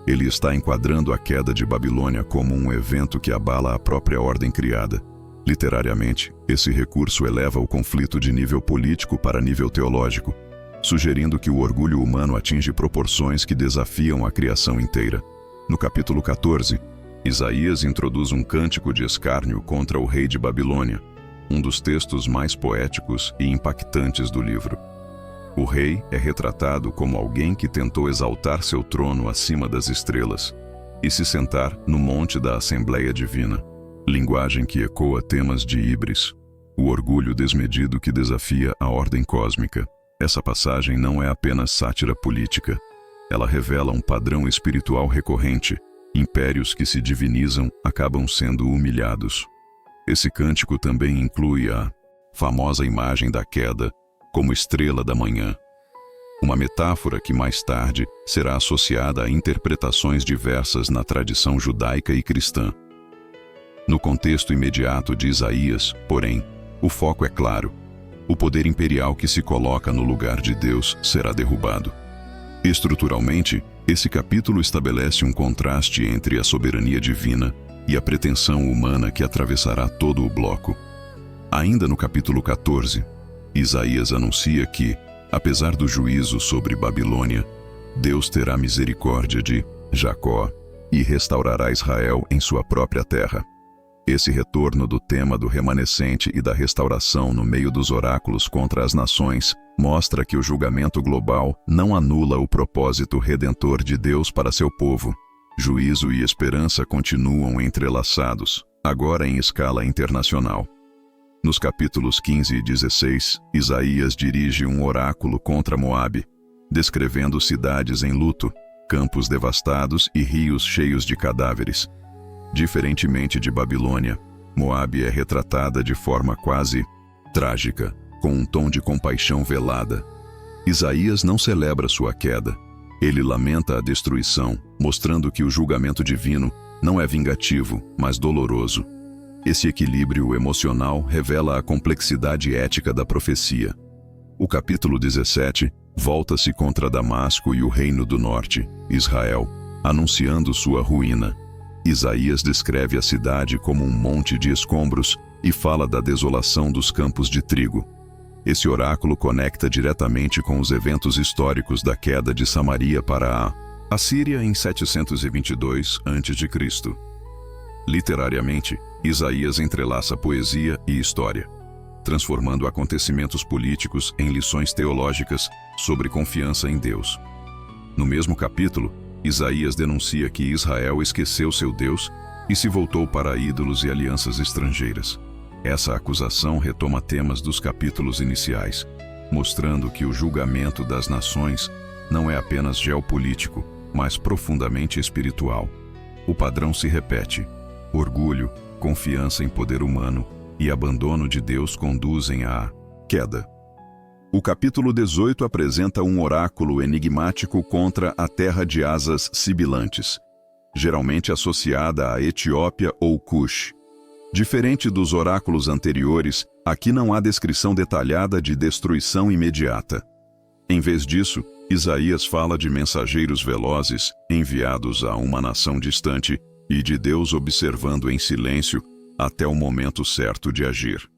Ele está enquadrando a queda de Babilônia como um evento que abala a própria ordem criada. Literariamente, esse recurso eleva o conflito de nível político para nível teológico, sugerindo que o orgulho humano atinge proporções que desafiam a criação inteira. No capítulo 14, Isaías introduz um cântico de escárnio contra o rei de Babilônia, um dos textos mais poéticos e impactantes do livro. O rei é retratado como alguém que tentou exaltar seu trono acima das estrelas e se sentar no monte da Assembleia Divina, linguagem que ecoa temas de Íbris, o orgulho desmedido que desafia a ordem cósmica. Essa passagem não é apenas sátira política. Ela revela um padrão espiritual recorrente. Impérios que se divinizam acabam sendo humilhados. Esse cântico também inclui a famosa imagem da queda como estrela da manhã, uma metáfora que mais tarde será associada a interpretações diversas na tradição judaica e cristã. No contexto imediato de Isaías, porém, o foco é claro. O poder imperial que se coloca no lugar de Deus será derrubado. Estruturalmente, esse capítulo estabelece um contraste entre a soberania divina e a pretensão humana que atravessará todo o bloco. Ainda no capítulo 14, Isaías anuncia que, apesar do juízo sobre Babilônia, Deus terá misericórdia de Jacó e restaurará Israel em sua própria terra. Esse retorno do tema do remanescente e da restauração no meio dos oráculos contra as nações mostra que o julgamento global não anula o propósito redentor de Deus para seu povo. Juízo e esperança continuam entrelaçados, agora em escala internacional. Nos capítulos 15 e 16, Isaías dirige um oráculo contra Moabe, descrevendo cidades em luto, campos devastados e rios cheios de cadáveres. Diferentemente de Babilônia, Moabe é retratada de forma quase trágica, com um tom de compaixão velada. Isaías não celebra sua queda. Ele lamenta a destruição, mostrando que o julgamento divino não é vingativo, mas doloroso. Esse equilíbrio emocional revela a complexidade ética da profecia. O capítulo 17 volta-se contra Damasco e o reino do norte, Israel, anunciando sua ruína. Isaías descreve a cidade como um monte de escombros e fala da desolação dos campos de trigo. Esse oráculo conecta diretamente com os eventos históricos da queda de Samaria para a Assíria em 722 a.C. Literariamente, Isaías entrelaça poesia e história, transformando acontecimentos políticos em lições teológicas sobre confiança em Deus. No mesmo capítulo, Isaías denuncia que Israel esqueceu seu Deus e se voltou para ídolos e alianças estrangeiras. Essa acusação retoma temas dos capítulos iniciais, mostrando que o julgamento das nações não é apenas geopolítico, mas profundamente espiritual. O padrão se repete. Orgulho, confiança em poder humano e abandono de Deus conduzem à queda. O capítulo 18 apresenta um oráculo enigmático contra a terra de asas sibilantes, geralmente associada à Etiópia ou Cush. Diferente dos oráculos anteriores, aqui não há descrição detalhada de destruição imediata. Em vez disso, Isaías fala de mensageiros velozes enviados a uma nação distante e de Deus observando em silêncio até o momento certo de agir.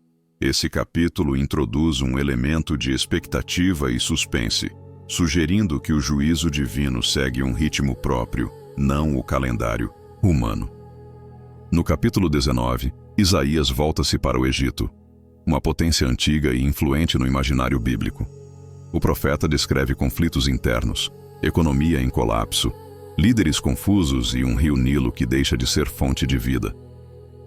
Esse capítulo introduz um elemento de expectativa e suspense, sugerindo que o juízo divino segue um ritmo próprio, não o calendário humano. No capítulo 19, Isaías volta-se para o Egito, uma potência antiga e influente no imaginário bíblico. O profeta descreve conflitos internos, economia em colapso, líderes confusos e um rio Nilo que deixa de ser fonte de vida.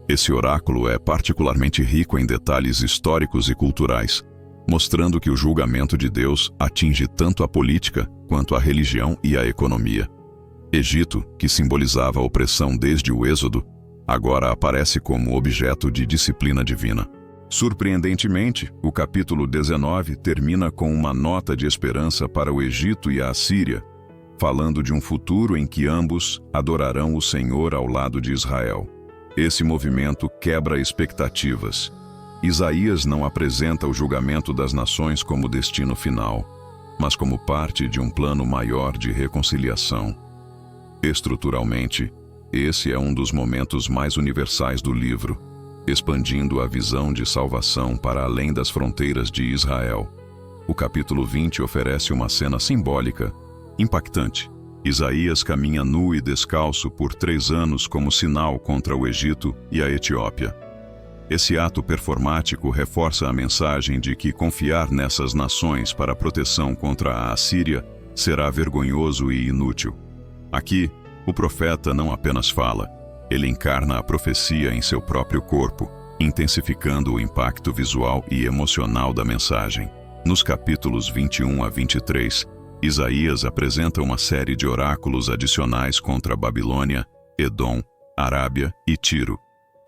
Esse oráculo é particularmente rico em detalhes históricos e culturais, mostrando que o julgamento de Deus atinge tanto a política quanto a religião e a economia. Egito, que simbolizava a opressão desde o Êxodo, agora aparece como objeto de disciplina divina. Surpreendentemente, o capítulo 19 termina com uma nota de esperança para o Egito e a Assíria, falando de um futuro em que ambos adorarão o Senhor ao lado de Israel. Esse movimento quebra expectativas. Isaías não apresenta o julgamento das nações como destino final, mas como parte de um plano maior de reconciliação. Estruturalmente, esse é um dos momentos mais universais do livro, expandindo a visão de salvação para além das fronteiras de Israel. O capítulo 20 oferece uma cena simbólica, impactante. Isaías caminha nu e descalço por 3 anos como sinal contra o Egito e a Etiópia. Esse ato performático reforça a mensagem de que confiar nessas nações para proteção contra a Assíria será vergonhoso e inútil. Aqui, o profeta não apenas fala, ele encarna a profecia em seu próprio corpo, intensificando o impacto visual e emocional da mensagem. Nos capítulos 21 a 23, Isaías apresenta uma série de oráculos adicionais contra Babilônia, Edom, Arábia e Tiro.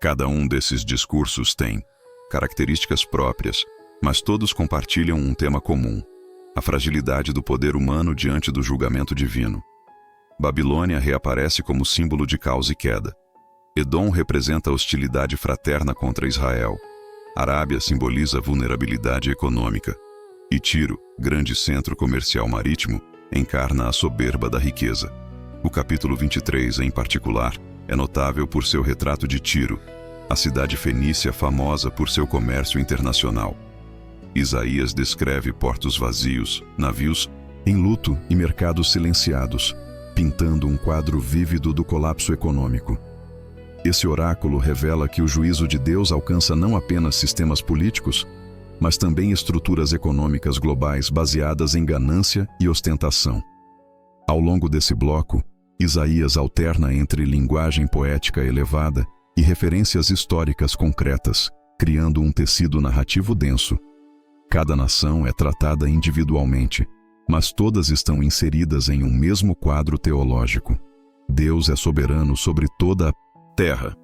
Cada um desses discursos tem características próprias, mas todos compartilham um tema comum: a fragilidade do poder humano diante do julgamento divino. Babilônia reaparece como símbolo de caos e queda. Edom representa a hostilidade fraterna contra Israel. Arábia simboliza vulnerabilidade econômica. E Tiro, grande centro comercial marítimo, encarna a soberba da riqueza. O capítulo 23, em particular, é notável por seu retrato de Tiro, a cidade fenícia famosa por seu comércio internacional. Isaías descreve portos vazios, navios em luto e mercados silenciados, pintando um quadro vívido do colapso econômico. Esse oráculo revela que o juízo de Deus alcança não apenas sistemas políticos, mas também estruturas econômicas globais baseadas em ganância e ostentação. Ao longo desse bloco, Isaías alterna entre linguagem poética elevada e referências históricas concretas, criando um tecido narrativo denso. Cada nação é tratada individualmente, mas todas estão inseridas em um mesmo quadro teológico. Deus é soberano sobre toda a terra.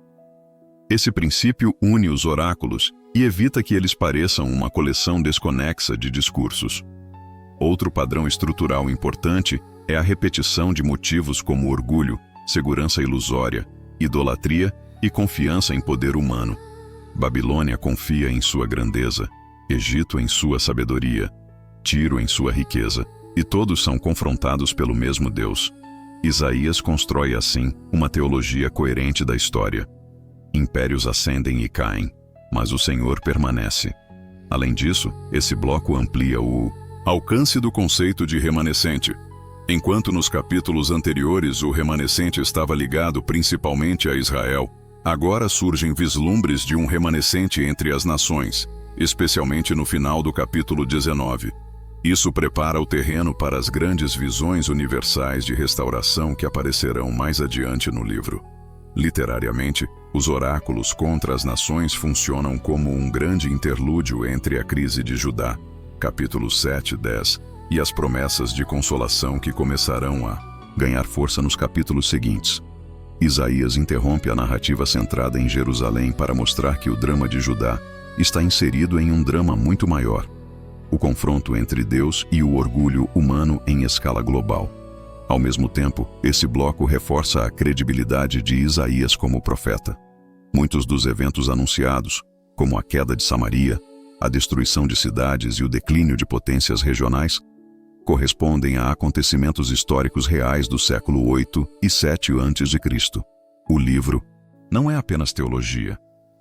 Esse princípio une os oráculos e evita que eles pareçam uma coleção desconexa de discursos. Outro padrão estrutural importante é a repetição de motivos como orgulho, segurança ilusória, idolatria e confiança em poder humano. Babilônia confia em sua grandeza, Egito em sua sabedoria, Tiro em sua riqueza, e todos são confrontados pelo mesmo Deus. Isaías constrói assim uma teologia coerente da história. Impérios ascendem e caem, mas o Senhor permanece. Além disso, esse bloco amplia o alcance do conceito de remanescente. Enquanto nos capítulos anteriores o remanescente estava ligado principalmente a Israel, agora surgem vislumbres de um remanescente entre as nações, especialmente no final do capítulo 19. Isso prepara o terreno para as grandes visões universais de restauração que aparecerão mais adiante no livro. Literariamente, os oráculos contra as nações funcionam como um grande interlúdio entre a crise de Judá, capítulos 7 e 10, e as promessas de consolação que começarão a ganhar força nos capítulos seguintes. Isaías interrompe a narrativa centrada em Jerusalém para mostrar que o drama de Judá está inserido em um drama muito maior: o confronto entre Deus e o orgulho humano em escala global. Ao mesmo tempo, esse bloco reforça a credibilidade de Isaías como profeta. Muitos dos eventos anunciados, como a queda de Samaria, a destruição de cidades e o declínio de potências regionais, correspondem a acontecimentos históricos reais do século 8 e 7 a.C. O livro não é apenas teologia,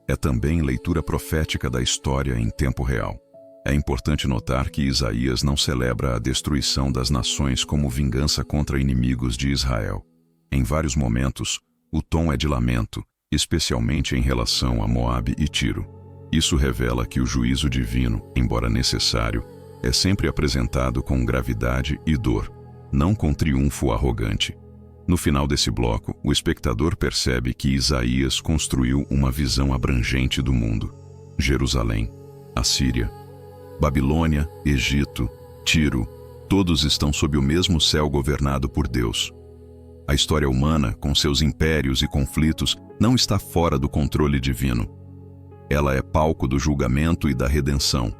é também leitura profética da história em tempo real. É importante notar que Isaías não celebra a destruição das nações como vingança contra inimigos de Israel. Em vários momentos, o tom é de lamento, especialmente em relação a Moabe e Tiro. Isso revela que o juízo divino, embora necessário, é sempre apresentado com gravidade e dor, não com triunfo arrogante. No final desse bloco, o espectador percebe que Isaías construiu uma visão abrangente do mundo. Jerusalém, Assíria, Babilônia, Egito, Tiro, todos estão sob o mesmo céu governado por Deus. A história humana, com seus impérios e conflitos, não está fora do controle divino. Ela é palco do julgamento e da redenção.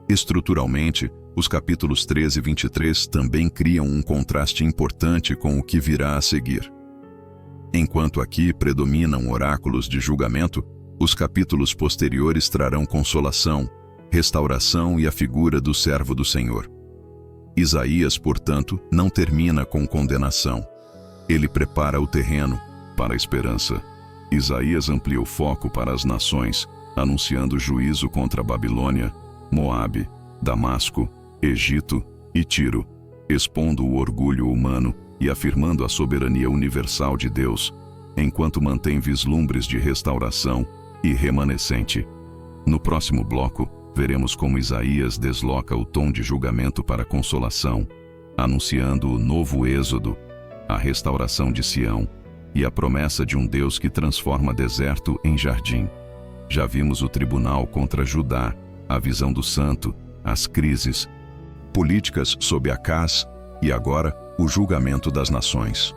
Estruturalmente, os capítulos 13 e 23 também criam um contraste importante com o que virá a seguir. Enquanto aqui predominam oráculos de julgamento, os capítulos posteriores trarão consolação, restauração e a figura do servo do Senhor. Isaías, portanto, não termina com condenação. Ele prepara o terreno para a esperança. Isaías amplia o foco para as nações, anunciando juízo contra a Babilônia, Moabe, Damasco, Egito e Tiro, expondo o orgulho humano e afirmando a soberania universal de Deus, enquanto mantém vislumbres de restauração e remanescente. No próximo bloco, veremos como Isaías desloca o tom de julgamento para consolação, anunciando o novo êxodo, a restauração de Sião e a promessa de um Deus que transforma deserto em jardim. Já vimos o tribunal contra Judá, a visão do santo, as crises políticas sob Acaz e agora o julgamento das nações.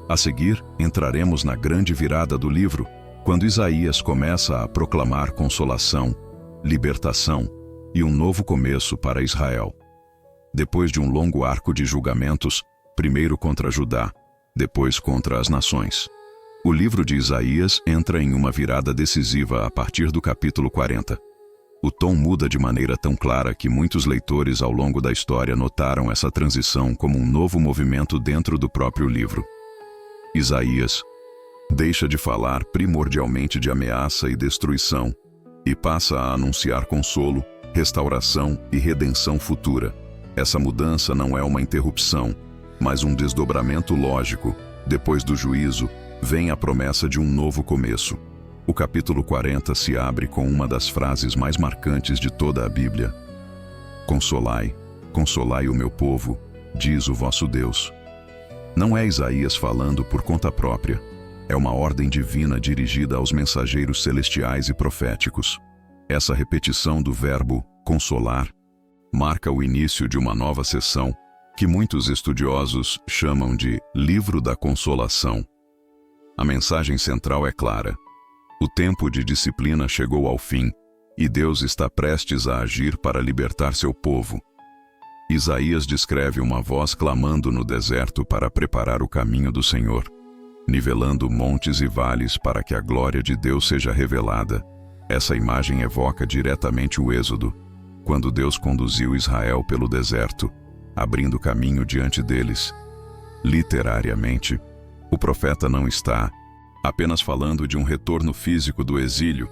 A seguir, entraremos na grande virada do livro, quando Isaías começa a proclamar consolação, libertação e um novo começo para Israel. Depois de um longo arco de julgamentos, primeiro contra Judá, depois contra as nações, o livro de Isaías entra em uma virada decisiva a partir do capítulo 40. O tom muda de maneira tão clara que muitos leitores ao longo da história notaram essa transição como um novo movimento dentro do próprio livro. Isaías deixa de falar primordialmente de ameaça e destruição e passa a anunciar consolo, restauração e redenção futura. Essa mudança não é uma interrupção, mas um desdobramento lógico. Depois do juízo, vem a promessa de um novo começo. O capítulo 40 se abre com uma das frases mais marcantes de toda a Bíblia. Consolai, consolai o meu povo, diz o vosso Deus. Não é Isaías falando por conta própria. É uma ordem divina dirigida aos mensageiros celestiais e proféticos. Essa repetição do verbo consolar marca o início de uma nova seção que muitos estudiosos chamam de Livro da Consolação. A mensagem central é clara. O tempo de disciplina chegou ao fim, e Deus está prestes a agir para libertar seu povo. Isaías descreve uma voz clamando no deserto para preparar o caminho do Senhor, nivelando montes e vales para que a glória de Deus seja revelada. Essa imagem evoca diretamente o Êxodo, quando Deus conduziu Israel pelo deserto, abrindo caminho diante deles. Literariamente, o profeta não está apenas falando de um retorno físico do exílio,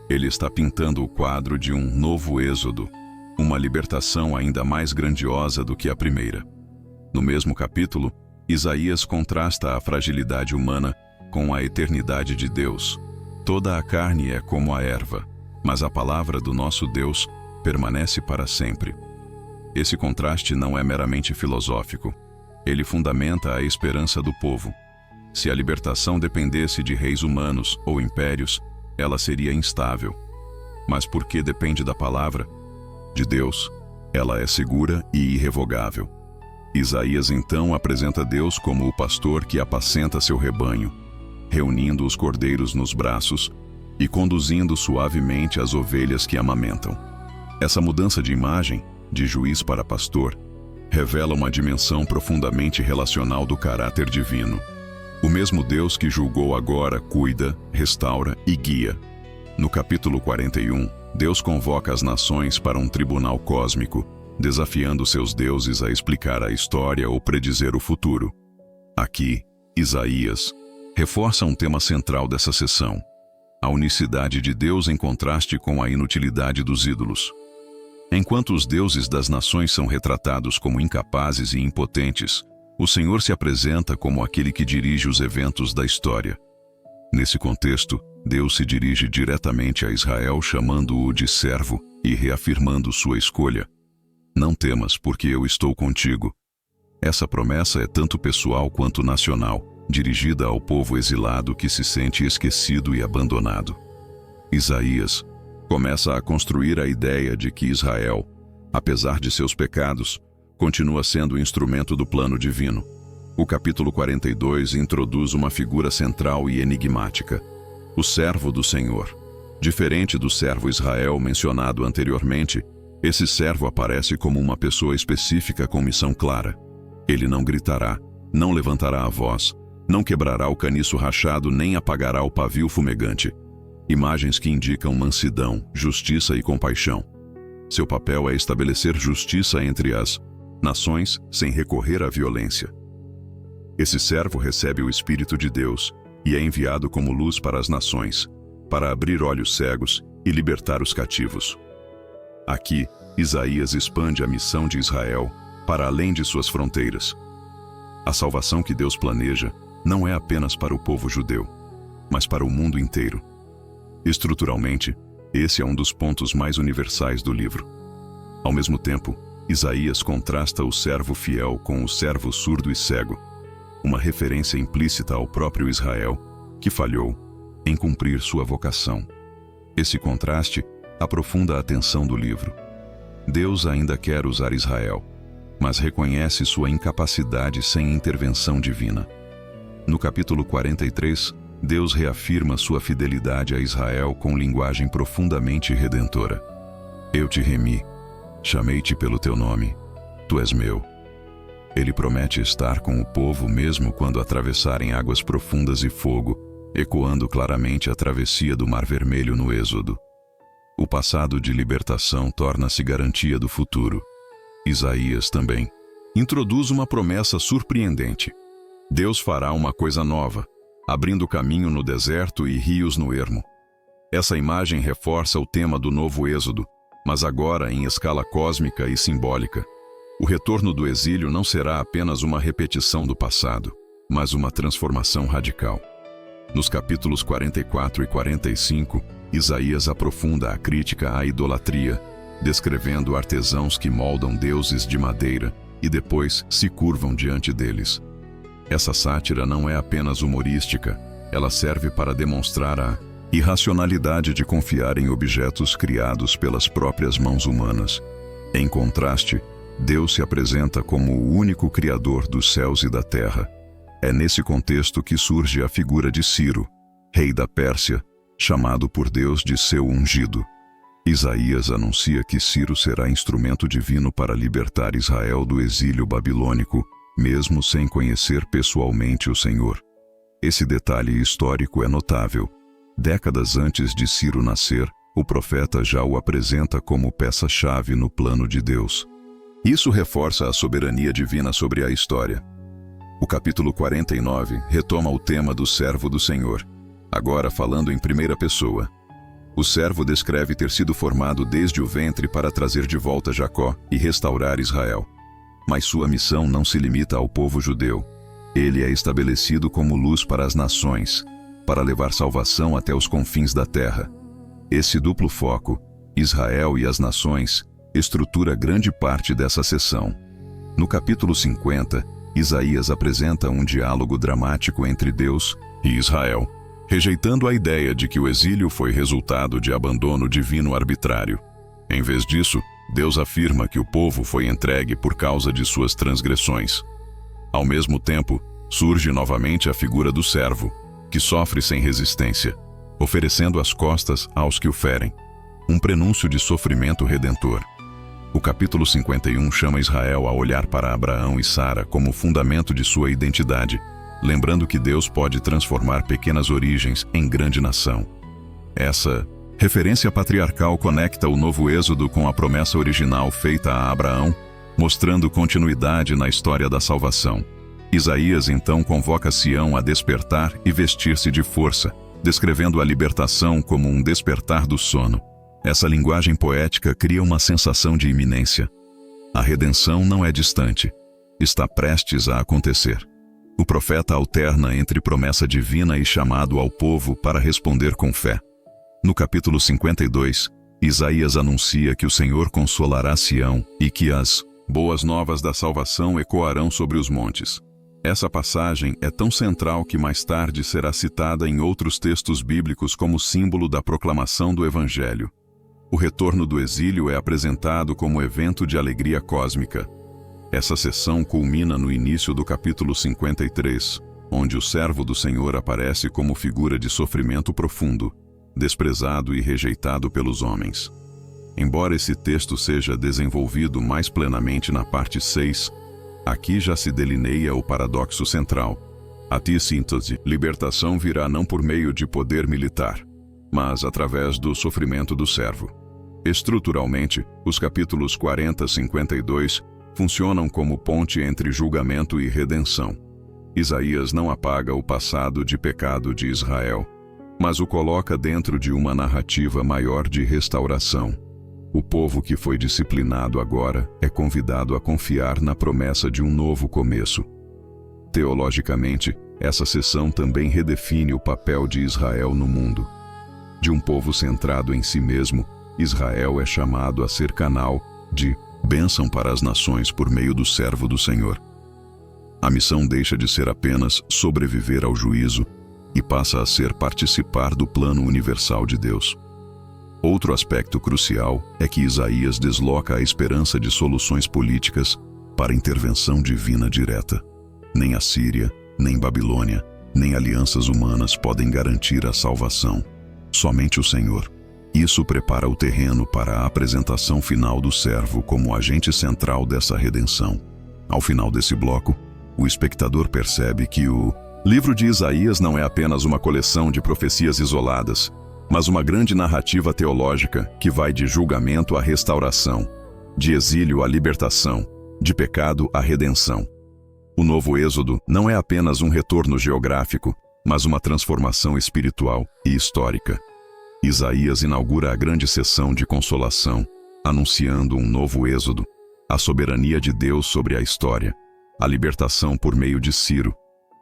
ele está pintando o quadro de um novo êxodo, uma libertação ainda mais grandiosa do que a primeira. No mesmo capítulo, Isaías contrasta a fragilidade humana com a eternidade de Deus. Toda a carne é como a erva, mas a palavra do nosso Deus permanece para sempre. Esse contraste não é meramente filosófico. Ele fundamenta a esperança do povo. Se a libertação dependesse de reis humanos ou impérios, ela seria instável. Mas porque depende da palavra de Deus, ela é segura e irrevogável. Isaías então apresenta Deus como o pastor que apacenta seu rebanho, reunindo os cordeiros nos braços e conduzindo suavemente as ovelhas que amamentam. Essa mudança de imagem, de juiz para pastor, revela uma dimensão profundamente relacional do caráter divino. O mesmo Deus que julgou agora cuida, restaura e guia. No capítulo 41, Deus convoca as nações para um tribunal cósmico, desafiando seus deuses a explicar a história ou predizer o futuro. Aqui, Isaías reforça um tema central dessa sessão: a unicidade de Deus em contraste com a inutilidade dos ídolos. Enquanto os deuses das nações são retratados como incapazes e impotentes, o Senhor se apresenta como aquele que dirige os eventos da história. Nesse contexto, Deus se dirige diretamente a Israel, chamando-o de servo e reafirmando sua escolha. Não temas, porque eu estou contigo. Essa promessa é tanto pessoal quanto nacional, dirigida ao povo exilado que se sente esquecido e abandonado. Isaías começa a construir a ideia de que Israel, apesar de seus pecados, continua sendo instrumento do plano divino. O capítulo 42 introduz uma figura central e enigmática: o servo do Senhor. Diferente do servo Israel mencionado anteriormente, esse servo aparece como uma pessoa específica com missão clara. Ele não gritará, não levantará a voz, não quebrará o caniço rachado nem apagará o pavio fumegante. Imagens que indicam mansidão, justiça e compaixão. Seu papel é estabelecer justiça entre as nações sem recorrer à violência. Esse servo recebe o Espírito de Deus e é enviado como luz para as nações, para abrir olhos cegos e libertar os cativos. Aqui, Isaías expande a missão de Israel para além de suas fronteiras. A salvação que Deus planeja não é apenas para o povo judeu, mas para o mundo inteiro. Estruturalmente, esse é um dos pontos mais universais do livro. Ao mesmo tempo, Isaías contrasta o servo fiel com o servo surdo e cego, uma referência implícita ao próprio Israel, que falhou em cumprir sua vocação. Esse contraste aprofunda a atenção do livro. Deus ainda quer usar Israel, mas reconhece sua incapacidade sem intervenção divina. No capítulo 43, Deus reafirma sua fidelidade a Israel com linguagem profundamente redentora. Eu te remi, chamei-te pelo teu nome, tu és meu. Ele promete estar com o povo mesmo quando atravessarem águas profundas e fogo, ecoando claramente a travessia do Mar Vermelho no Êxodo. O passado de libertação torna-se garantia do futuro. Isaías também introduz uma promessa surpreendente. Deus fará uma coisa nova, abrindo caminho no deserto e rios no ermo. Essa imagem reforça o tema do novo Êxodo, mas agora em escala cósmica e simbólica. O retorno do exílio não será apenas uma repetição do passado, mas uma transformação radical. Nos capítulos 44 e 45, Isaías aprofunda a crítica à idolatria, descrevendo artesãos que moldam deuses de madeira e depois se curvam diante deles. Essa sátira não é apenas humorística, ela serve para demonstrar a irracionalidade de confiar em objetos criados pelas próprias mãos humanas. Em contraste, Deus se apresenta como o único Criador dos céus e da terra. É nesse contexto que surge a figura de Ciro, rei da Pérsia, chamado por Deus de seu ungido. Isaías anuncia que Ciro será instrumento divino para libertar Israel do exílio babilônico, mesmo sem conhecer pessoalmente o Senhor. Esse detalhe histórico é notável. Décadas antes de Ciro nascer, o profeta já o apresenta como peça-chave no plano de Deus. Isso reforça a soberania divina sobre a história. O capítulo 49 retoma o tema do servo do Senhor, agora falando em primeira pessoa. O servo descreve ter sido formado desde o ventre para trazer de volta Jacó e restaurar Israel. Mas sua missão não se limita ao povo judeu. Ele é estabelecido como luz para as nações, para levar salvação até os confins da terra. Esse duplo foco, Israel e as nações, estrutura grande parte dessa seção. No capítulo 50, Isaías apresenta um diálogo dramático entre Deus e Israel, rejeitando a ideia de que o exílio foi resultado de abandono divino arbitrário. Em vez disso, Deus afirma que o povo foi entregue por causa de suas transgressões. Ao mesmo tempo, surge novamente a figura do servo, que sofre sem resistência, oferecendo as costas aos que o ferem, um prenúncio de sofrimento redentor. O capítulo 51 chama Israel a olhar para Abraão e Sara como fundamento de sua identidade, lembrando que Deus pode transformar pequenas origens em grande nação. Essa referência patriarcal conecta o novo êxodo com a promessa original feita a Abraão, mostrando continuidade na história da salvação. Isaías então convoca Sião a despertar e vestir-se de força, descrevendo a libertação como um despertar do sono. Essa linguagem poética cria uma sensação de iminência. A redenção não é distante, está prestes a acontecer. O profeta alterna entre promessa divina e chamado ao povo para responder com fé. No capítulo 52, Isaías anuncia que o Senhor consolará Sião e que as boas novas da salvação ecoarão sobre os montes. Essa passagem é tão central que mais tarde será citada em outros textos bíblicos como símbolo da proclamação do Evangelho. O retorno do exílio é apresentado como evento de alegria cósmica. Essa sessão culmina no início do capítulo 53, onde o servo do Senhor aparece como figura de sofrimento profundo, desprezado e rejeitado pelos homens. Embora esse texto seja desenvolvido mais plenamente na parte 6, aqui já se delineia o paradoxo central. A síntese, libertação virá não por meio de poder militar, mas através do sofrimento do servo. Estruturalmente, os capítulos 40 e 52 funcionam como ponte entre julgamento e redenção. Isaías não apaga o passado de pecado de Israel, mas o coloca dentro de uma narrativa maior de restauração. O povo que foi disciplinado agora é convidado a confiar na promessa de um novo começo. Teologicamente, essa seção também redefine o papel de Israel no mundo. De um povo centrado em si mesmo, Israel é chamado a ser canal de bênção para as nações por meio do servo do Senhor. A missão deixa de ser apenas sobreviver ao juízo e passa a ser participar do plano universal de Deus. Outro aspecto crucial é que Isaías desloca a esperança de soluções políticas para intervenção divina direta. Nem a Síria, nem Babilônia, nem alianças humanas podem garantir a salvação. Somente o Senhor. Isso prepara o terreno para a apresentação final do servo como agente central dessa redenção. Ao final desse bloco, o espectador percebe que o livro de Isaías não é apenas uma coleção de profecias isoladas, mas uma grande narrativa teológica que vai de julgamento à restauração, de exílio à libertação, de pecado à redenção. O novo êxodo não é apenas um retorno geográfico, mas uma transformação espiritual e histórica. Isaías inaugura a grande sessão de consolação, anunciando um novo êxodo, a soberania de Deus sobre a história, a libertação por meio de Ciro,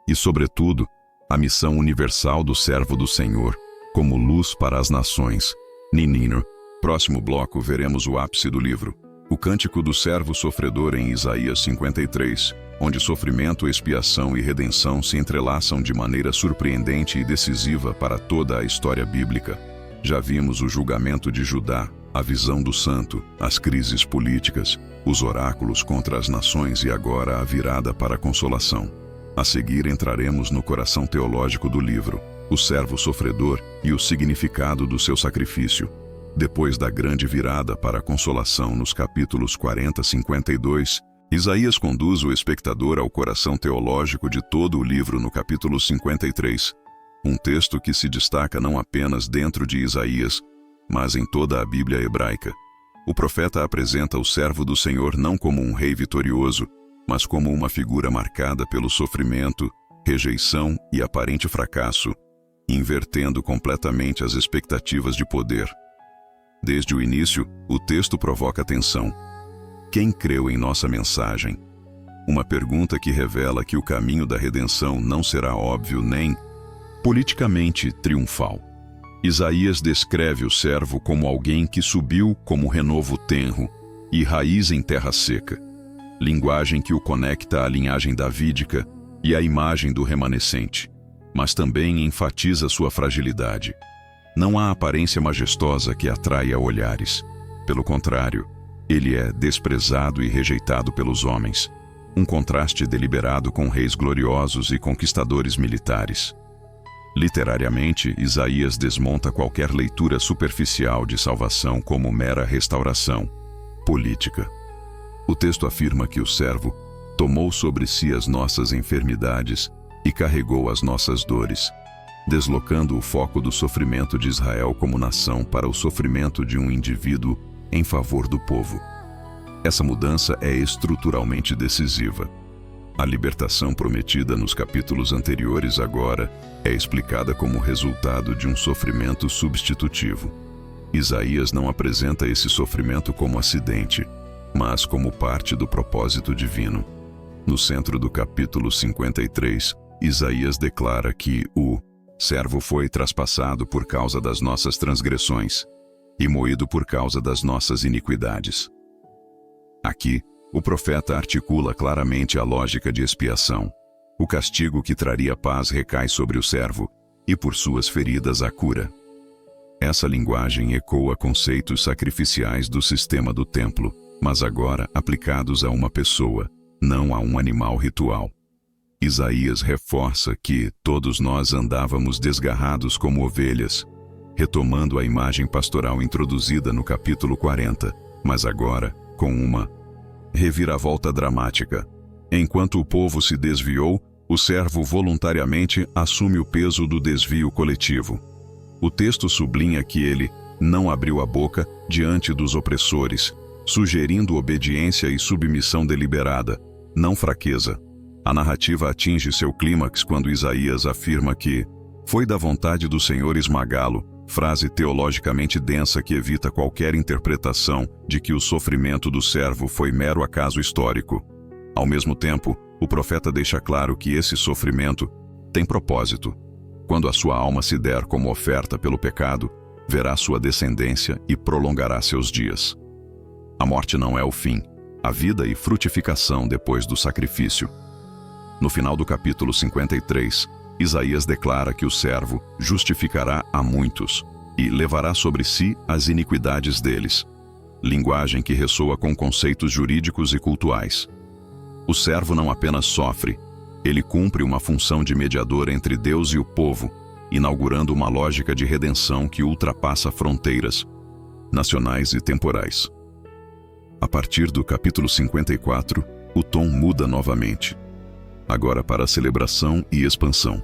e, sobretudo, a missão universal do servo do Senhor, como luz para as nações. Ninino. Próximo bloco veremos o ápice do livro, o cântico do servo sofredor em Isaías 53, onde sofrimento, expiação e redenção se entrelaçam de maneira surpreendente e decisiva para toda a história bíblica. Já vimos o julgamento de Judá, a visão do santo, as crises políticas, os oráculos contra as nações e agora a virada para a consolação. A seguir entraremos no coração teológico do livro, o servo sofredor e o significado do seu sacrifício. Depois da grande virada para a consolação nos capítulos 40 e 52, Isaías conduz o espectador ao coração teológico de todo o livro no capítulo 53, um texto que se destaca não apenas dentro de Isaías, mas em toda a Bíblia hebraica. O profeta apresenta o servo do Senhor não como um rei vitorioso, mas como uma figura marcada pelo sofrimento, rejeição e aparente fracasso, invertendo completamente as expectativas de poder. Desde o início, o texto provoca tensão. Quem creu em nossa mensagem? Uma pergunta que revela que o caminho da redenção não será óbvio nem politicamente triunfal. Isaías descreve o servo como alguém que subiu como renovo tenro e raiz em terra seca, linguagem que o conecta à linhagem davídica e à imagem do remanescente, mas também enfatiza sua fragilidade. Não há aparência majestosa que atraia olhares. Pelo contrário, ele é desprezado e rejeitado pelos homens, um contraste deliberado com reis gloriosos e conquistadores militares. Literariamente, Isaías desmonta qualquer leitura superficial de salvação como mera restauração política. O texto afirma que o servo tomou sobre si as nossas enfermidades e carregou as nossas dores, deslocando o foco do sofrimento de Israel como nação para o sofrimento de um indivíduo em favor do povo. Essa mudança é estruturalmente decisiva. A libertação prometida nos capítulos anteriores agora é explicada como resultado de um sofrimento substitutivo. Isaías não apresenta esse sofrimento como acidente, mas como parte do propósito divino. No centro do capítulo 53, Isaías declara que o servo foi traspassado por causa das nossas transgressões e moído por causa das nossas iniquidades. Aqui, o profeta articula claramente a lógica de expiação. O castigo que traria paz recai sobre o servo, e por suas feridas a cura. Essa linguagem ecoa conceitos sacrificiais do sistema do templo, mas agora aplicados a uma pessoa, não a um animal ritual. Isaías reforça que todos nós andávamos desgarrados como ovelhas, retomando a imagem pastoral introduzida no capítulo 40, mas agora com uma reviravolta dramática. Enquanto o povo se desviou, o servo voluntariamente assume o peso do desvio coletivo. O texto sublinha que ele não abriu a boca diante dos opressores, sugerindo obediência e submissão deliberada, não fraqueza. A narrativa atinge seu clímax quando Isaías afirma que foi da vontade do Senhor esmagá-lo, frase teologicamente densa que evita qualquer interpretação de que o sofrimento do servo foi mero acaso histórico. Ao mesmo tempo, o profeta deixa claro que esse sofrimento tem propósito. Quando a sua alma se der como oferta pelo pecado, verá sua descendência e prolongará seus dias. A morte não é o fim, a vida e frutificação depois do sacrifício. No final do capítulo 53, Isaías declara que o servo justificará a muitos e levará sobre si as iniquidades deles, linguagem que ressoa com conceitos jurídicos e cultuais. O servo não apenas sofre, ele cumpre uma função de mediador entre Deus e o povo, inaugurando uma lógica de redenção que ultrapassa fronteiras nacionais e temporais. A partir do capítulo 54, o tom muda novamente, agora para celebração e expansão.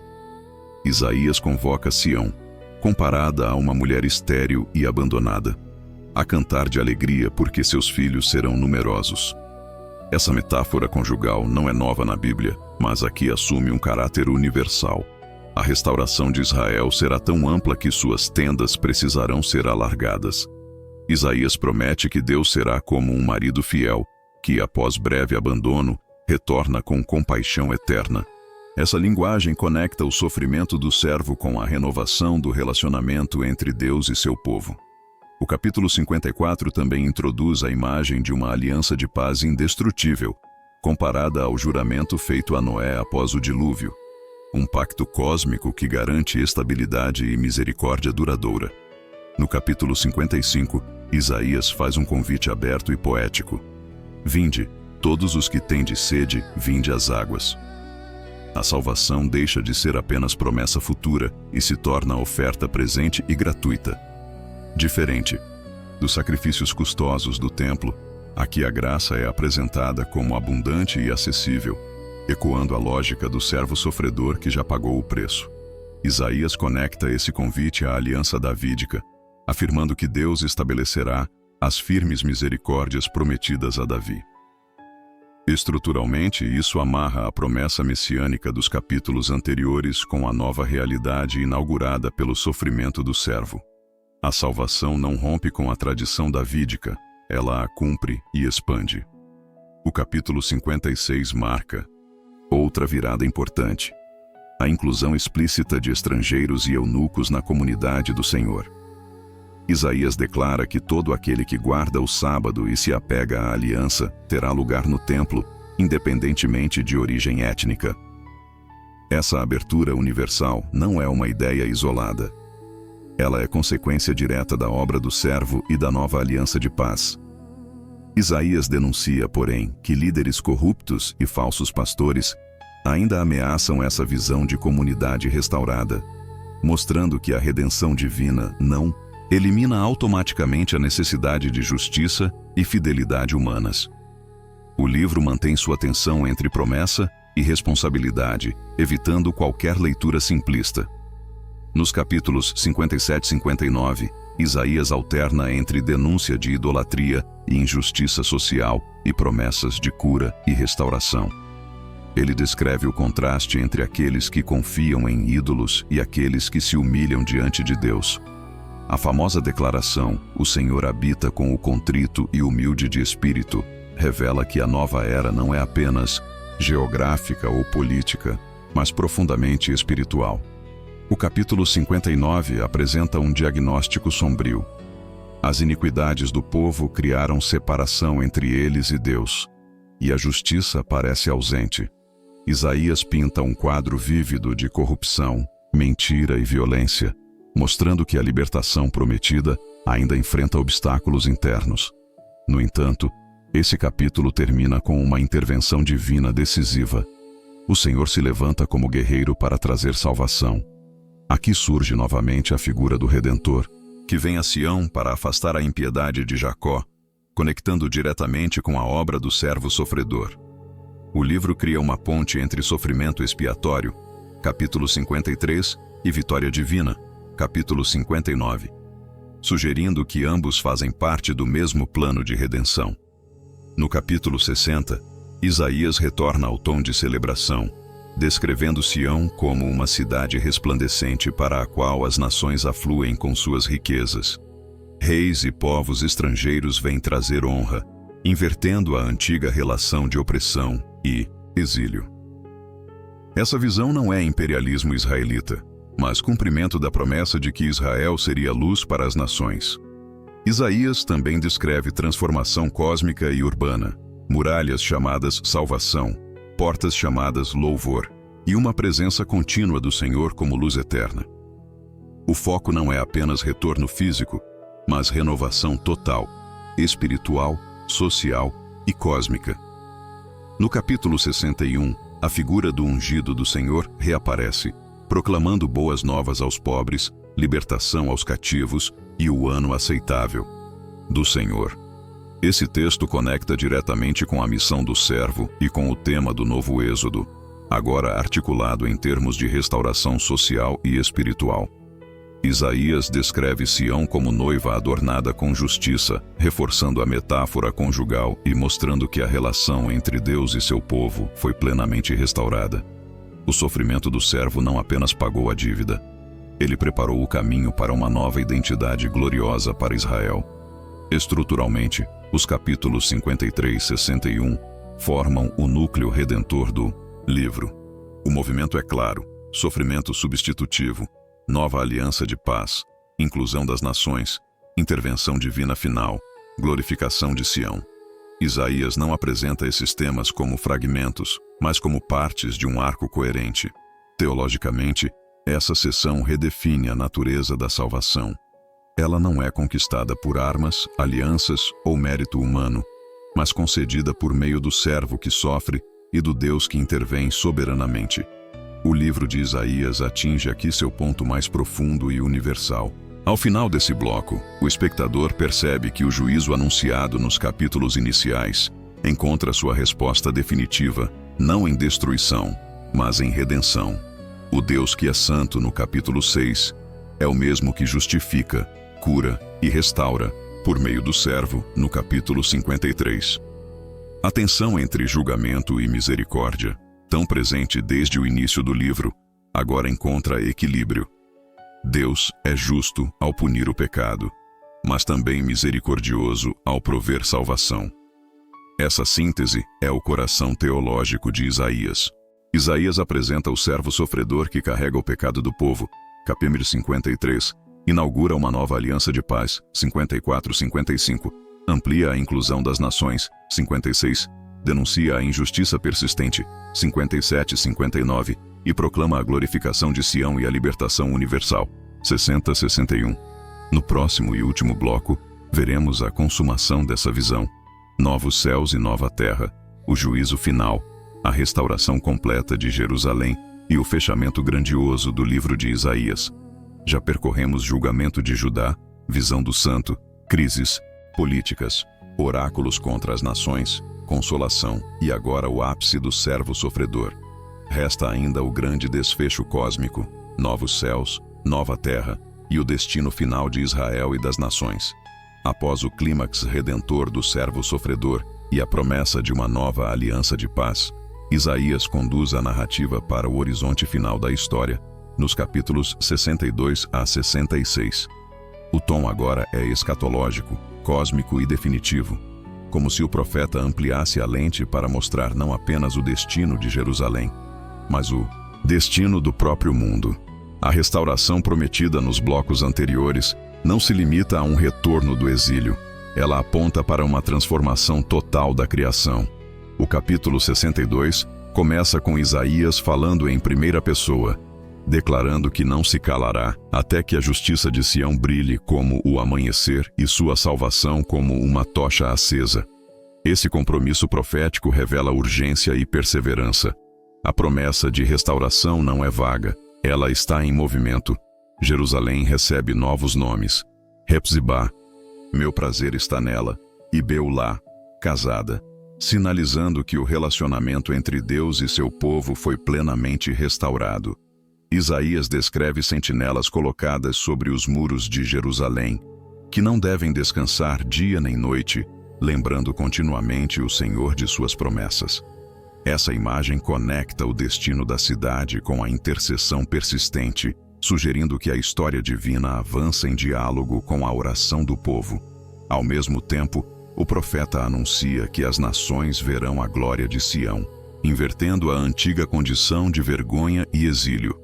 Isaías convoca Sião, comparada a uma mulher estéril e abandonada, a cantar de alegria porque seus filhos serão numerosos. Essa metáfora conjugal não é nova na Bíblia, mas aqui assume um caráter universal. A restauração de Israel será tão ampla que suas tendas precisarão ser alargadas. Isaías promete que Deus será como um marido fiel, que, após breve abandono, retorna com compaixão eterna. Essa linguagem conecta o sofrimento do servo com a renovação do relacionamento entre Deus e seu povo. O capítulo 54 também introduz a imagem de uma aliança de paz indestrutível, comparada ao juramento feito a Noé após o dilúvio, um pacto cósmico que garante estabilidade e misericórdia duradoura. No capítulo 55, Isaías faz um convite aberto e poético. Vinde, todos os que tende sede, vinde às águas. A salvação deixa de ser apenas promessa futura e se torna oferta presente e gratuita. Diferente dos sacrifícios custosos do templo, aqui a graça é apresentada como abundante e acessível, ecoando a lógica do servo sofredor que já pagou o preço. Isaías conecta esse convite à aliança davídica, afirmando que Deus estabelecerá as firmes misericórdias prometidas a Davi. Estruturalmente, isso amarra a promessa messiânica dos capítulos anteriores com a nova realidade inaugurada pelo sofrimento do servo. A salvação não rompe com a tradição davídica, ela a cumpre e expande. O capítulo 56 marca outra virada importante: a inclusão explícita de estrangeiros e eunucos na comunidade do Senhor. Isaías declara que todo aquele que guarda o sábado e se apega à aliança terá lugar no templo, independentemente de origem étnica. Essa abertura universal não é uma ideia isolada. Ela é consequência direta da obra do servo e da nova aliança de paz. Isaías denuncia, porém, que líderes corruptos e falsos pastores ainda ameaçam essa visão de comunidade restaurada, mostrando que a redenção divina não elimina automaticamente a necessidade de justiça e fidelidade humanas. O livro mantém sua tensão entre promessa e responsabilidade, evitando qualquer leitura simplista. Nos capítulos 57 e 59, Isaías alterna entre denúncia de idolatria e injustiça social e promessas de cura e restauração. Ele descreve o contraste entre aqueles que confiam em ídolos e aqueles que se humilham diante de Deus. A famosa declaração, "O Senhor habita com o contrito e humilde de espírito", revela que a nova era não é apenas geográfica ou política, mas profundamente espiritual. O capítulo 59 apresenta um diagnóstico sombrio. As iniquidades do povo criaram separação entre eles e Deus, e a justiça parece ausente. Isaías pinta um quadro vívido de corrupção, mentira e violência, mostrando que a libertação prometida ainda enfrenta obstáculos internos. No entanto, esse capítulo termina com uma intervenção divina decisiva. O Senhor se levanta como guerreiro para trazer salvação. Aqui surge novamente a figura do Redentor, que vem a Sião para afastar a impiedade de Jacó, conectando diretamente com a obra do servo sofredor. O livro cria uma ponte entre sofrimento expiatório, capítulo 53, e vitória divina, capítulo 59, sugerindo que ambos fazem parte do mesmo plano de redenção. No capítulo 60, Isaías retorna ao tom de celebração, descrevendo Sião como uma cidade resplandecente para a qual as nações afluem com suas riquezas. Reis e povos estrangeiros vêm trazer honra, invertendo a antiga relação de opressão e exílio. Essa visão não é imperialismo israelita, mas cumprimento da promessa de que Israel seria luz para as nações. Isaías também descreve transformação cósmica e urbana, muralhas chamadas salvação, portas chamadas louvor, e uma presença contínua do Senhor como luz eterna. O foco não é apenas retorno físico, mas renovação total, espiritual, social e cósmica. No capítulo 61, a figura do ungido do Senhor reaparece, proclamando boas novas aos pobres, libertação aos cativos e o ano aceitável do Senhor. Esse texto conecta diretamente com a missão do servo e com o tema do novo Êxodo, agora articulado em termos de restauração social e espiritual. Isaías descreve Sião como noiva adornada com justiça, reforçando a metáfora conjugal e mostrando que a relação entre Deus e seu povo foi plenamente restaurada. O sofrimento do servo não apenas pagou a dívida, ele preparou o caminho para uma nova identidade gloriosa para Israel. Estruturalmente, os capítulos 53 e 61 formam o núcleo redentor do livro. O movimento é claro: sofrimento substitutivo, nova aliança de paz, inclusão das nações, intervenção divina final, glorificação de Sião. Isaías não apresenta esses temas como fragmentos, mas como partes de um arco coerente. Teologicamente, essa seção redefine a natureza da salvação. Ela não é conquistada por armas, alianças ou mérito humano, mas concedida por meio do servo que sofre e do Deus que intervém soberanamente. O livro de Isaías atinge aqui seu ponto mais profundo e universal. Ao final desse bloco, o espectador percebe que o juízo anunciado nos capítulos iniciais encontra sua resposta definitiva, não em destruição, mas em redenção. O Deus que é santo no capítulo 6 é o mesmo que justifica, cura e restaura, por meio do servo, no capítulo 53. A tensão entre julgamento e misericórdia, tão presente desde o início do livro, agora encontra equilíbrio. Deus é justo ao punir o pecado, mas também misericordioso ao prover salvação. Essa síntese é o coração teológico de Isaías. Isaías apresenta o servo sofredor que carrega o pecado do povo, capítulo 53, inaugura uma nova aliança de paz, 54-55, amplia a inclusão das nações, 56, denuncia a injustiça persistente, 57-59, e proclama a glorificação de Sião e a libertação universal, 60-61. No próximo e último bloco, veremos a consumação dessa visão, novos céus e nova terra, o juízo final, a restauração completa de Jerusalém e o fechamento grandioso do livro de Isaías. Já percorremos julgamento de Judá, visão do santo, crises, políticas, oráculos contra as nações, consolação e agora o ápice do servo sofredor. Resta ainda o grande desfecho cósmico, novos céus, nova terra e o destino final de Israel e das nações. Após o clímax redentor do servo sofredor e a promessa de uma nova aliança de paz, Isaías conduz a narrativa para o horizonte final da história, nos capítulos 62 a 66. O tom agora é escatológico, cósmico e definitivo, como se o profeta ampliasse a lente para mostrar não apenas o destino de Jerusalém, mas o destino do próprio mundo. A restauração prometida nos blocos anteriores não se limita a um retorno do exílio, ela aponta para uma transformação total da criação. O capítulo 62 começa com Isaías falando em primeira pessoa, declarando que não se calará até que a justiça de Sião brilhe como o amanhecer e sua salvação como uma tocha acesa. Esse compromisso profético revela urgência e perseverança. A promessa de restauração não é vaga, ela está em movimento. Jerusalém recebe novos nomes. Hepzibá, meu prazer está nela, e Beulá, casada, sinalizando que o relacionamento entre Deus e seu povo foi plenamente restaurado. Isaías descreve sentinelas colocadas sobre os muros de Jerusalém, que não devem descansar dia nem noite, lembrando continuamente o Senhor de suas promessas. Essa imagem conecta o destino da cidade com a intercessão persistente, sugerindo que a história divina avança em diálogo com a oração do povo. Ao mesmo tempo, o profeta anuncia que as nações verão a glória de Sião, invertendo a antiga condição de vergonha e exílio.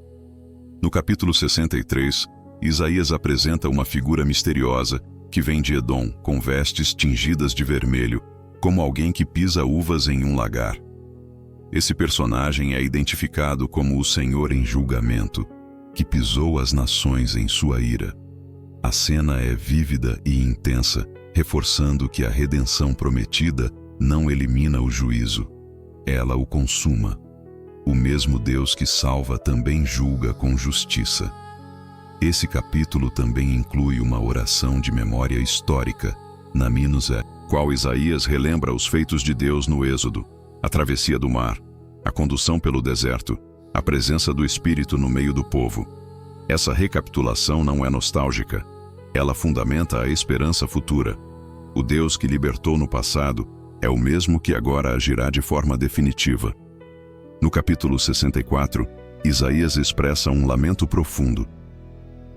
No capítulo 63, Isaías apresenta uma figura misteriosa que vem de Edom, com vestes tingidas de vermelho, como alguém que pisa uvas em um lagar. Esse personagem é identificado como o Senhor em julgamento, que pisou as nações em sua ira. A cena é vívida e intensa, reforçando que a redenção prometida não elimina o juízo, ela o consuma. O mesmo Deus que salva também julga com justiça. Esse capítulo também inclui uma oração de memória histórica, na Minusé, qual Isaías relembra os feitos de Deus no Êxodo, a travessia do mar, a condução pelo deserto, a presença do Espírito no meio do povo. Essa recapitulação não é nostálgica, ela fundamenta a esperança futura. O Deus que libertou no passado é o mesmo que agora agirá de forma definitiva. No capítulo 64, Isaías expressa um lamento profundo.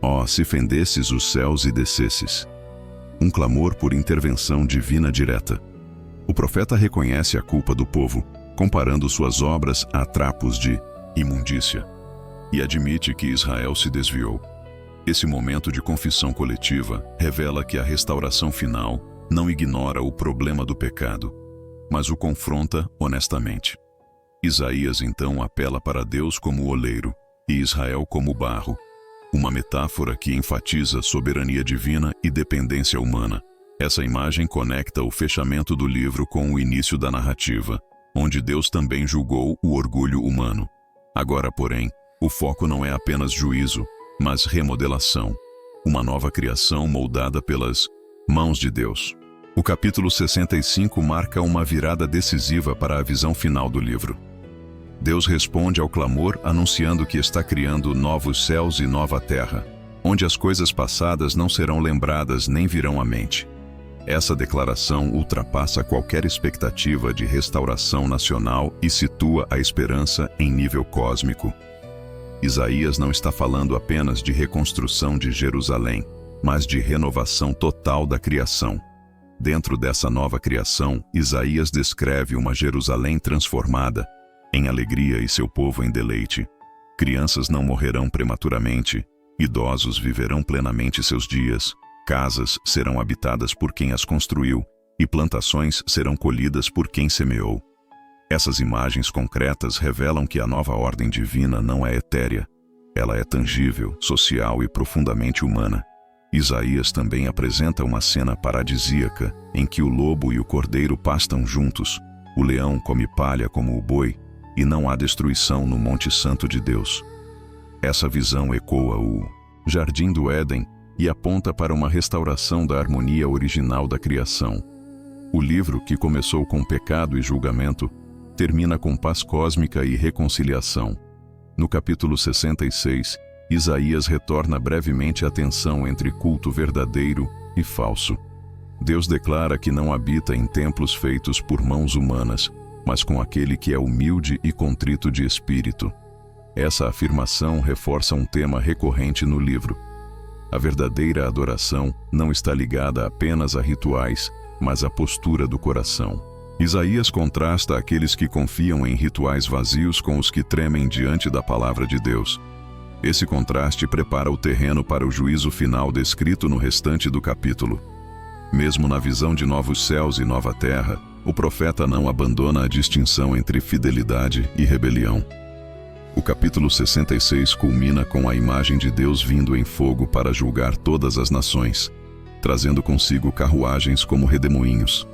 Ó, se fendesses os céus e descesses! Um clamor por intervenção divina direta. O profeta reconhece a culpa do povo, comparando suas obras a trapos de imundícia, e admite que Israel se desviou. Esse momento de confissão coletiva revela que a restauração final não ignora o problema do pecado, mas o confronta honestamente. Isaías então apela para Deus como oleiro e Israel como barro, uma metáfora que enfatiza soberania divina e dependência humana. Essa imagem conecta o fechamento do livro com o início da narrativa, onde Deus também julgou o orgulho humano. Agora, porém, o foco não é apenas juízo, mas remodelação, uma nova criação moldada pelas mãos de Deus. O capítulo 65 marca uma virada decisiva para a visão final do livro. Deus responde ao clamor anunciando que está criando novos céus e nova terra. onde as coisas passadas não serão lembradas nem virão à mente. Essa declaração ultrapassa qualquer expectativa de restauração nacional e situa a esperança em nível cósmico. Isaías não está falando apenas de reconstrução de Jerusalém, mas de renovação total da criação. Dentro dessa nova criação, Isaías descreve uma Jerusalém transformada, em alegria e seu povo em deleite. Crianças não morrerão prematuramente, idosos viverão plenamente seus dias, casas serão habitadas por quem as construiu, e plantações serão colhidas por quem semeou. Essas imagens concretas revelam que a nova ordem divina não é etérea, ela é tangível, social e profundamente humana. Isaías também apresenta uma cena paradisíaca em que o lobo e o cordeiro pastam juntos, o leão come palha como o boi, e não há destruição no Monte Santo de Deus. Essa visão ecoa o Jardim do Éden e aponta para uma restauração da harmonia original da criação. O livro, que começou com pecado e julgamento, termina com paz cósmica e reconciliação. No capítulo 66, Isaías retorna brevemente a tensão entre culto verdadeiro e falso. Deus declara que não habita em templos feitos por mãos humanas, mas com aquele que é humilde e contrito de espírito. Essa afirmação reforça um tema recorrente no livro. A verdadeira adoração não está ligada apenas a rituais, mas à postura do coração. Isaías contrasta aqueles que confiam em rituais vazios com os que tremem diante da palavra de Deus. Esse contraste prepara o terreno para o juízo final descrito no restante do capítulo. Mesmo na visão de novos céus e nova terra, o profeta não abandona a distinção entre fidelidade e rebelião. O capítulo 66 culmina com a imagem de Deus vindo em fogo para julgar todas as nações, trazendo consigo carruagens como redemoinhos.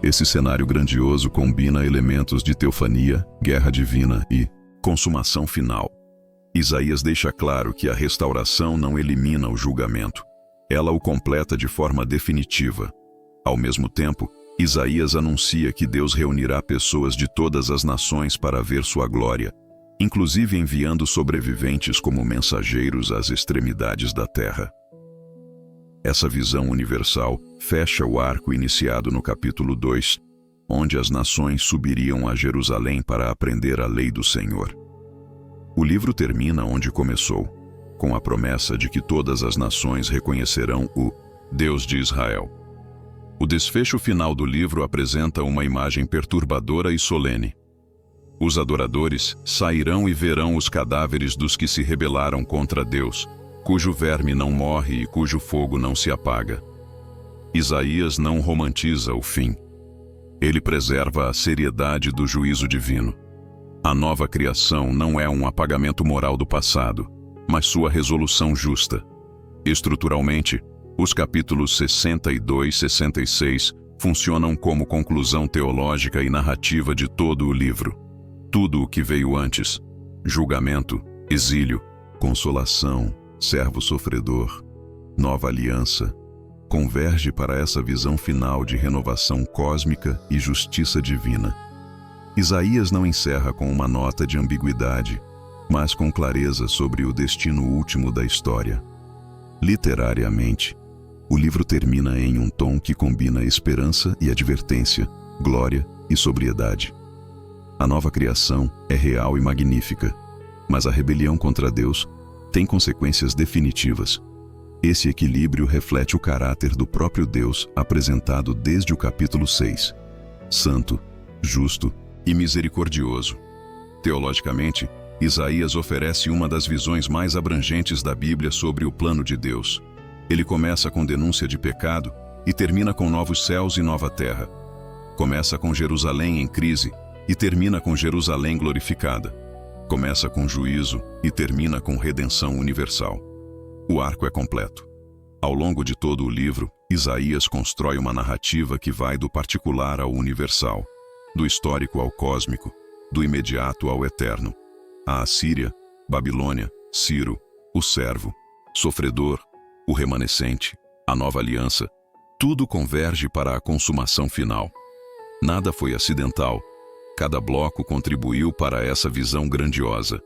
Esse cenário grandioso combina elementos de teofania, guerra divina e consumação final. Isaías deixa claro que a restauração não elimina o julgamento. Ela o completa de forma definitiva. Ao mesmo tempo, Isaías anuncia que Deus reunirá pessoas de todas as nações para ver sua glória, inclusive enviando sobreviventes como mensageiros às extremidades da terra. Essa visão universal fecha o arco iniciado no capítulo 2, onde as nações subiriam a Jerusalém para aprender a lei do Senhor. O livro termina onde começou, com a promessa de que todas as nações reconhecerão o Deus de Israel. O desfecho final do livro apresenta uma imagem perturbadora e solene. Os adoradores sairão e verão os cadáveres dos que se rebelaram contra Deus, cujo verme não morre e cujo fogo não se apaga. Isaías não romantiza o fim. Ele preserva a seriedade do juízo divino. A nova criação não é um apagamento moral do passado, mas sua resolução justa. Estruturalmente, os capítulos 62 e 66 funcionam como conclusão teológica e narrativa de todo o livro. Tudo o que veio antes, julgamento, exílio, consolação, servo sofredor, nova aliança, converge para essa visão final de renovação cósmica e justiça divina. Isaías não encerra com uma nota de ambiguidade, mas com clareza sobre o destino último da história. Literariamente, o livro termina em um tom que combina esperança e advertência, glória e sobriedade. A nova criação é real e magnífica, mas a rebelião contra Deus tem consequências definitivas. Esse equilíbrio reflete o caráter do próprio Deus apresentado desde o capítulo 6. Santo, justo e misericordioso. Teologicamente, Isaías oferece uma das visões mais abrangentes da Bíblia sobre o plano de Deus. Ele começa com denúncia de pecado e termina com novos céus e nova terra. Começa com Jerusalém em crise e termina com Jerusalém glorificada. Começa com juízo e termina com redenção universal. O arco é completo. Ao longo de todo o livro, Isaías constrói uma narrativa que vai do particular ao universal, do histórico ao cósmico, do imediato ao eterno. A Assíria, Babilônia, Ciro, o servo, sofredor, o remanescente, a nova aliança, tudo converge para a consumação final. Nada foi acidental. Cada bloco contribuiu para essa visão grandiosa.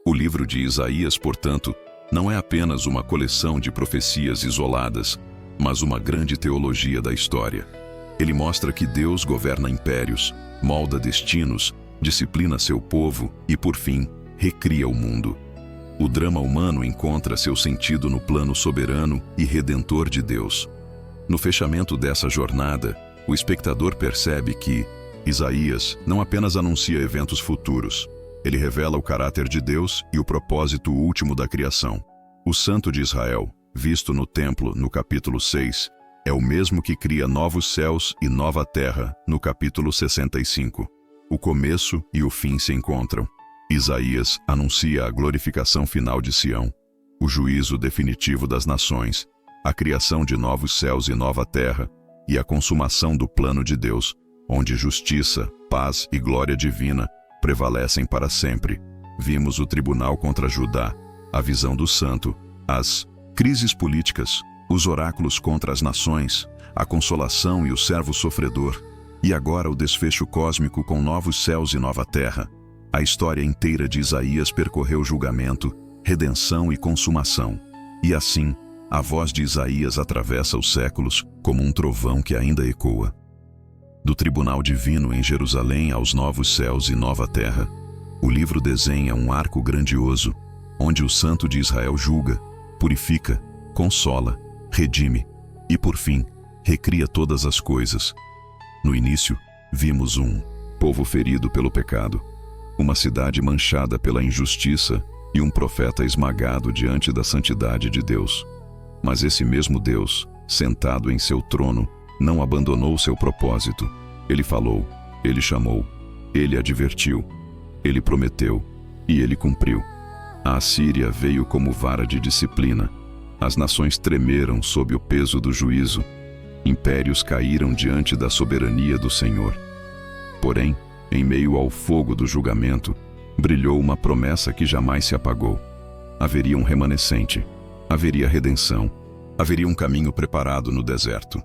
O livro de Isaías, portanto, não é apenas uma coleção de profecias isoladas, mas uma grande teologia da história. Ele mostra que Deus governa impérios, molda destinos, disciplina seu povo e, por fim, recria o mundo. O drama humano encontra seu sentido no plano soberano e redentor de Deus. No fechamento dessa jornada, o espectador percebe que Isaías não apenas anuncia eventos futuros, ele revela o caráter de Deus e o propósito último da criação. O Santo de Israel, visto no templo no capítulo 6, é o mesmo que cria novos céus e nova terra no capítulo 65. O começo e o fim se encontram. Isaías anuncia a glorificação final de Sião, o juízo definitivo das nações, a criação de novos céus e nova terra e a consumação do plano de Deus, onde justiça, paz e glória divina prevalecem para sempre. Vimos o tribunal contra Judá, a visão do santo, as crises políticas, os oráculos contra as nações, a consolação e o servo sofredor, e agora o desfecho cósmico com novos céus e nova terra. A história inteira de Isaías percorreu julgamento, redenção e consumação. E assim, a voz de Isaías atravessa os séculos como um trovão que ainda ecoa. Do tribunal divino em Jerusalém aos novos céus e nova terra, o livro desenha um arco grandioso, onde o Santo de Israel julga, purifica, consola, redime e, por fim, recria todas as coisas. No início, vimos um povo ferido pelo pecado, uma cidade manchada pela injustiça e um profeta esmagado diante da santidade de Deus. Mas esse mesmo Deus, sentado em seu trono, não abandonou seu propósito. Ele falou, ele chamou, ele advertiu, ele prometeu e ele cumpriu. A Assíria veio como vara de disciplina. As nações tremeram sob o peso do juízo. Impérios caíram diante da soberania do Senhor. Porém, em meio ao fogo do julgamento, brilhou uma promessa que jamais se apagou. Haveria um remanescente, haveria redenção, haveria um caminho preparado no deserto.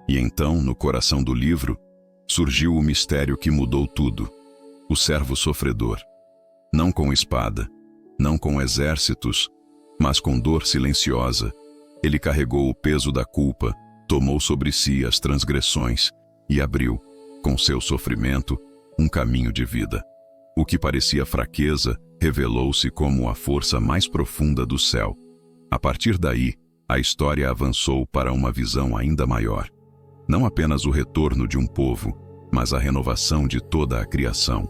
E então, no coração do livro, surgiu o mistério que mudou tudo: o servo sofredor. Não com espada, não com exércitos, mas com dor silenciosa, ele carregou o peso da culpa, tomou sobre si as transgressões e abriu, com seu sofrimento, um caminho de vida. O que parecia fraqueza revelou-se como a força mais profunda do céu. A partir daí, a história avançou para uma visão ainda maior. Não apenas o retorno de um povo, mas a renovação de toda a criação.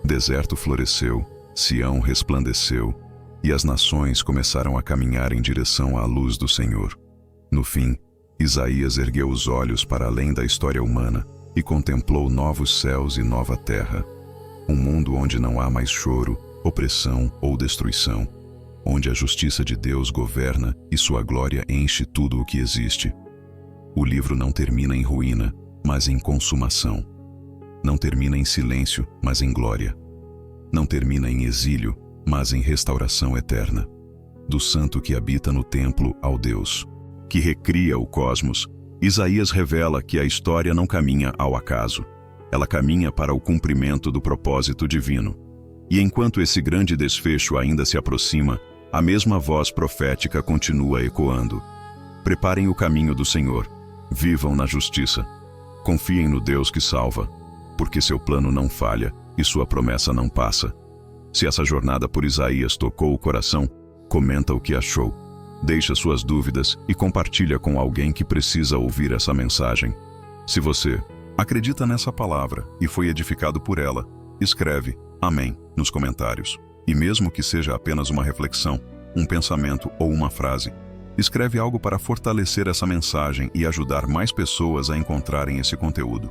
Deserto floresceu, Sião resplandeceu, e as nações começaram a caminhar em direção à luz do Senhor. No fim, Isaías ergueu os olhos para além da história humana e contemplou novos céus e nova terra. Um mundo onde não há mais choro, opressão ou destruição, onde a justiça de Deus governa e sua glória enche tudo o que existe. O livro não termina em ruína, mas em consumação. Não termina em silêncio, mas em glória. Não termina em exílio, mas em restauração eterna. Do santo que habita no templo ao Deus que recria o cosmos, Isaías revela que a história não caminha ao acaso. Ela caminha para o cumprimento do propósito divino. E enquanto esse grande desfecho ainda se aproxima, a mesma voz profética continua ecoando. Preparem o caminho do Senhor, vivam na justiça, confiem no Deus que salva, porque seu plano não falha e sua promessa não passa. Se essa jornada por Isaías tocou o coração, comenta o que achou. Deixa suas dúvidas e compartilha com alguém que precisa ouvir essa mensagem. Se você acredita nessa palavra e foi edificado por ela, escreve Amém nos comentários. E mesmo que seja apenas uma reflexão, um pensamento ou uma frase, escreve algo para fortalecer essa mensagem e ajudar mais pessoas a encontrarem esse conteúdo.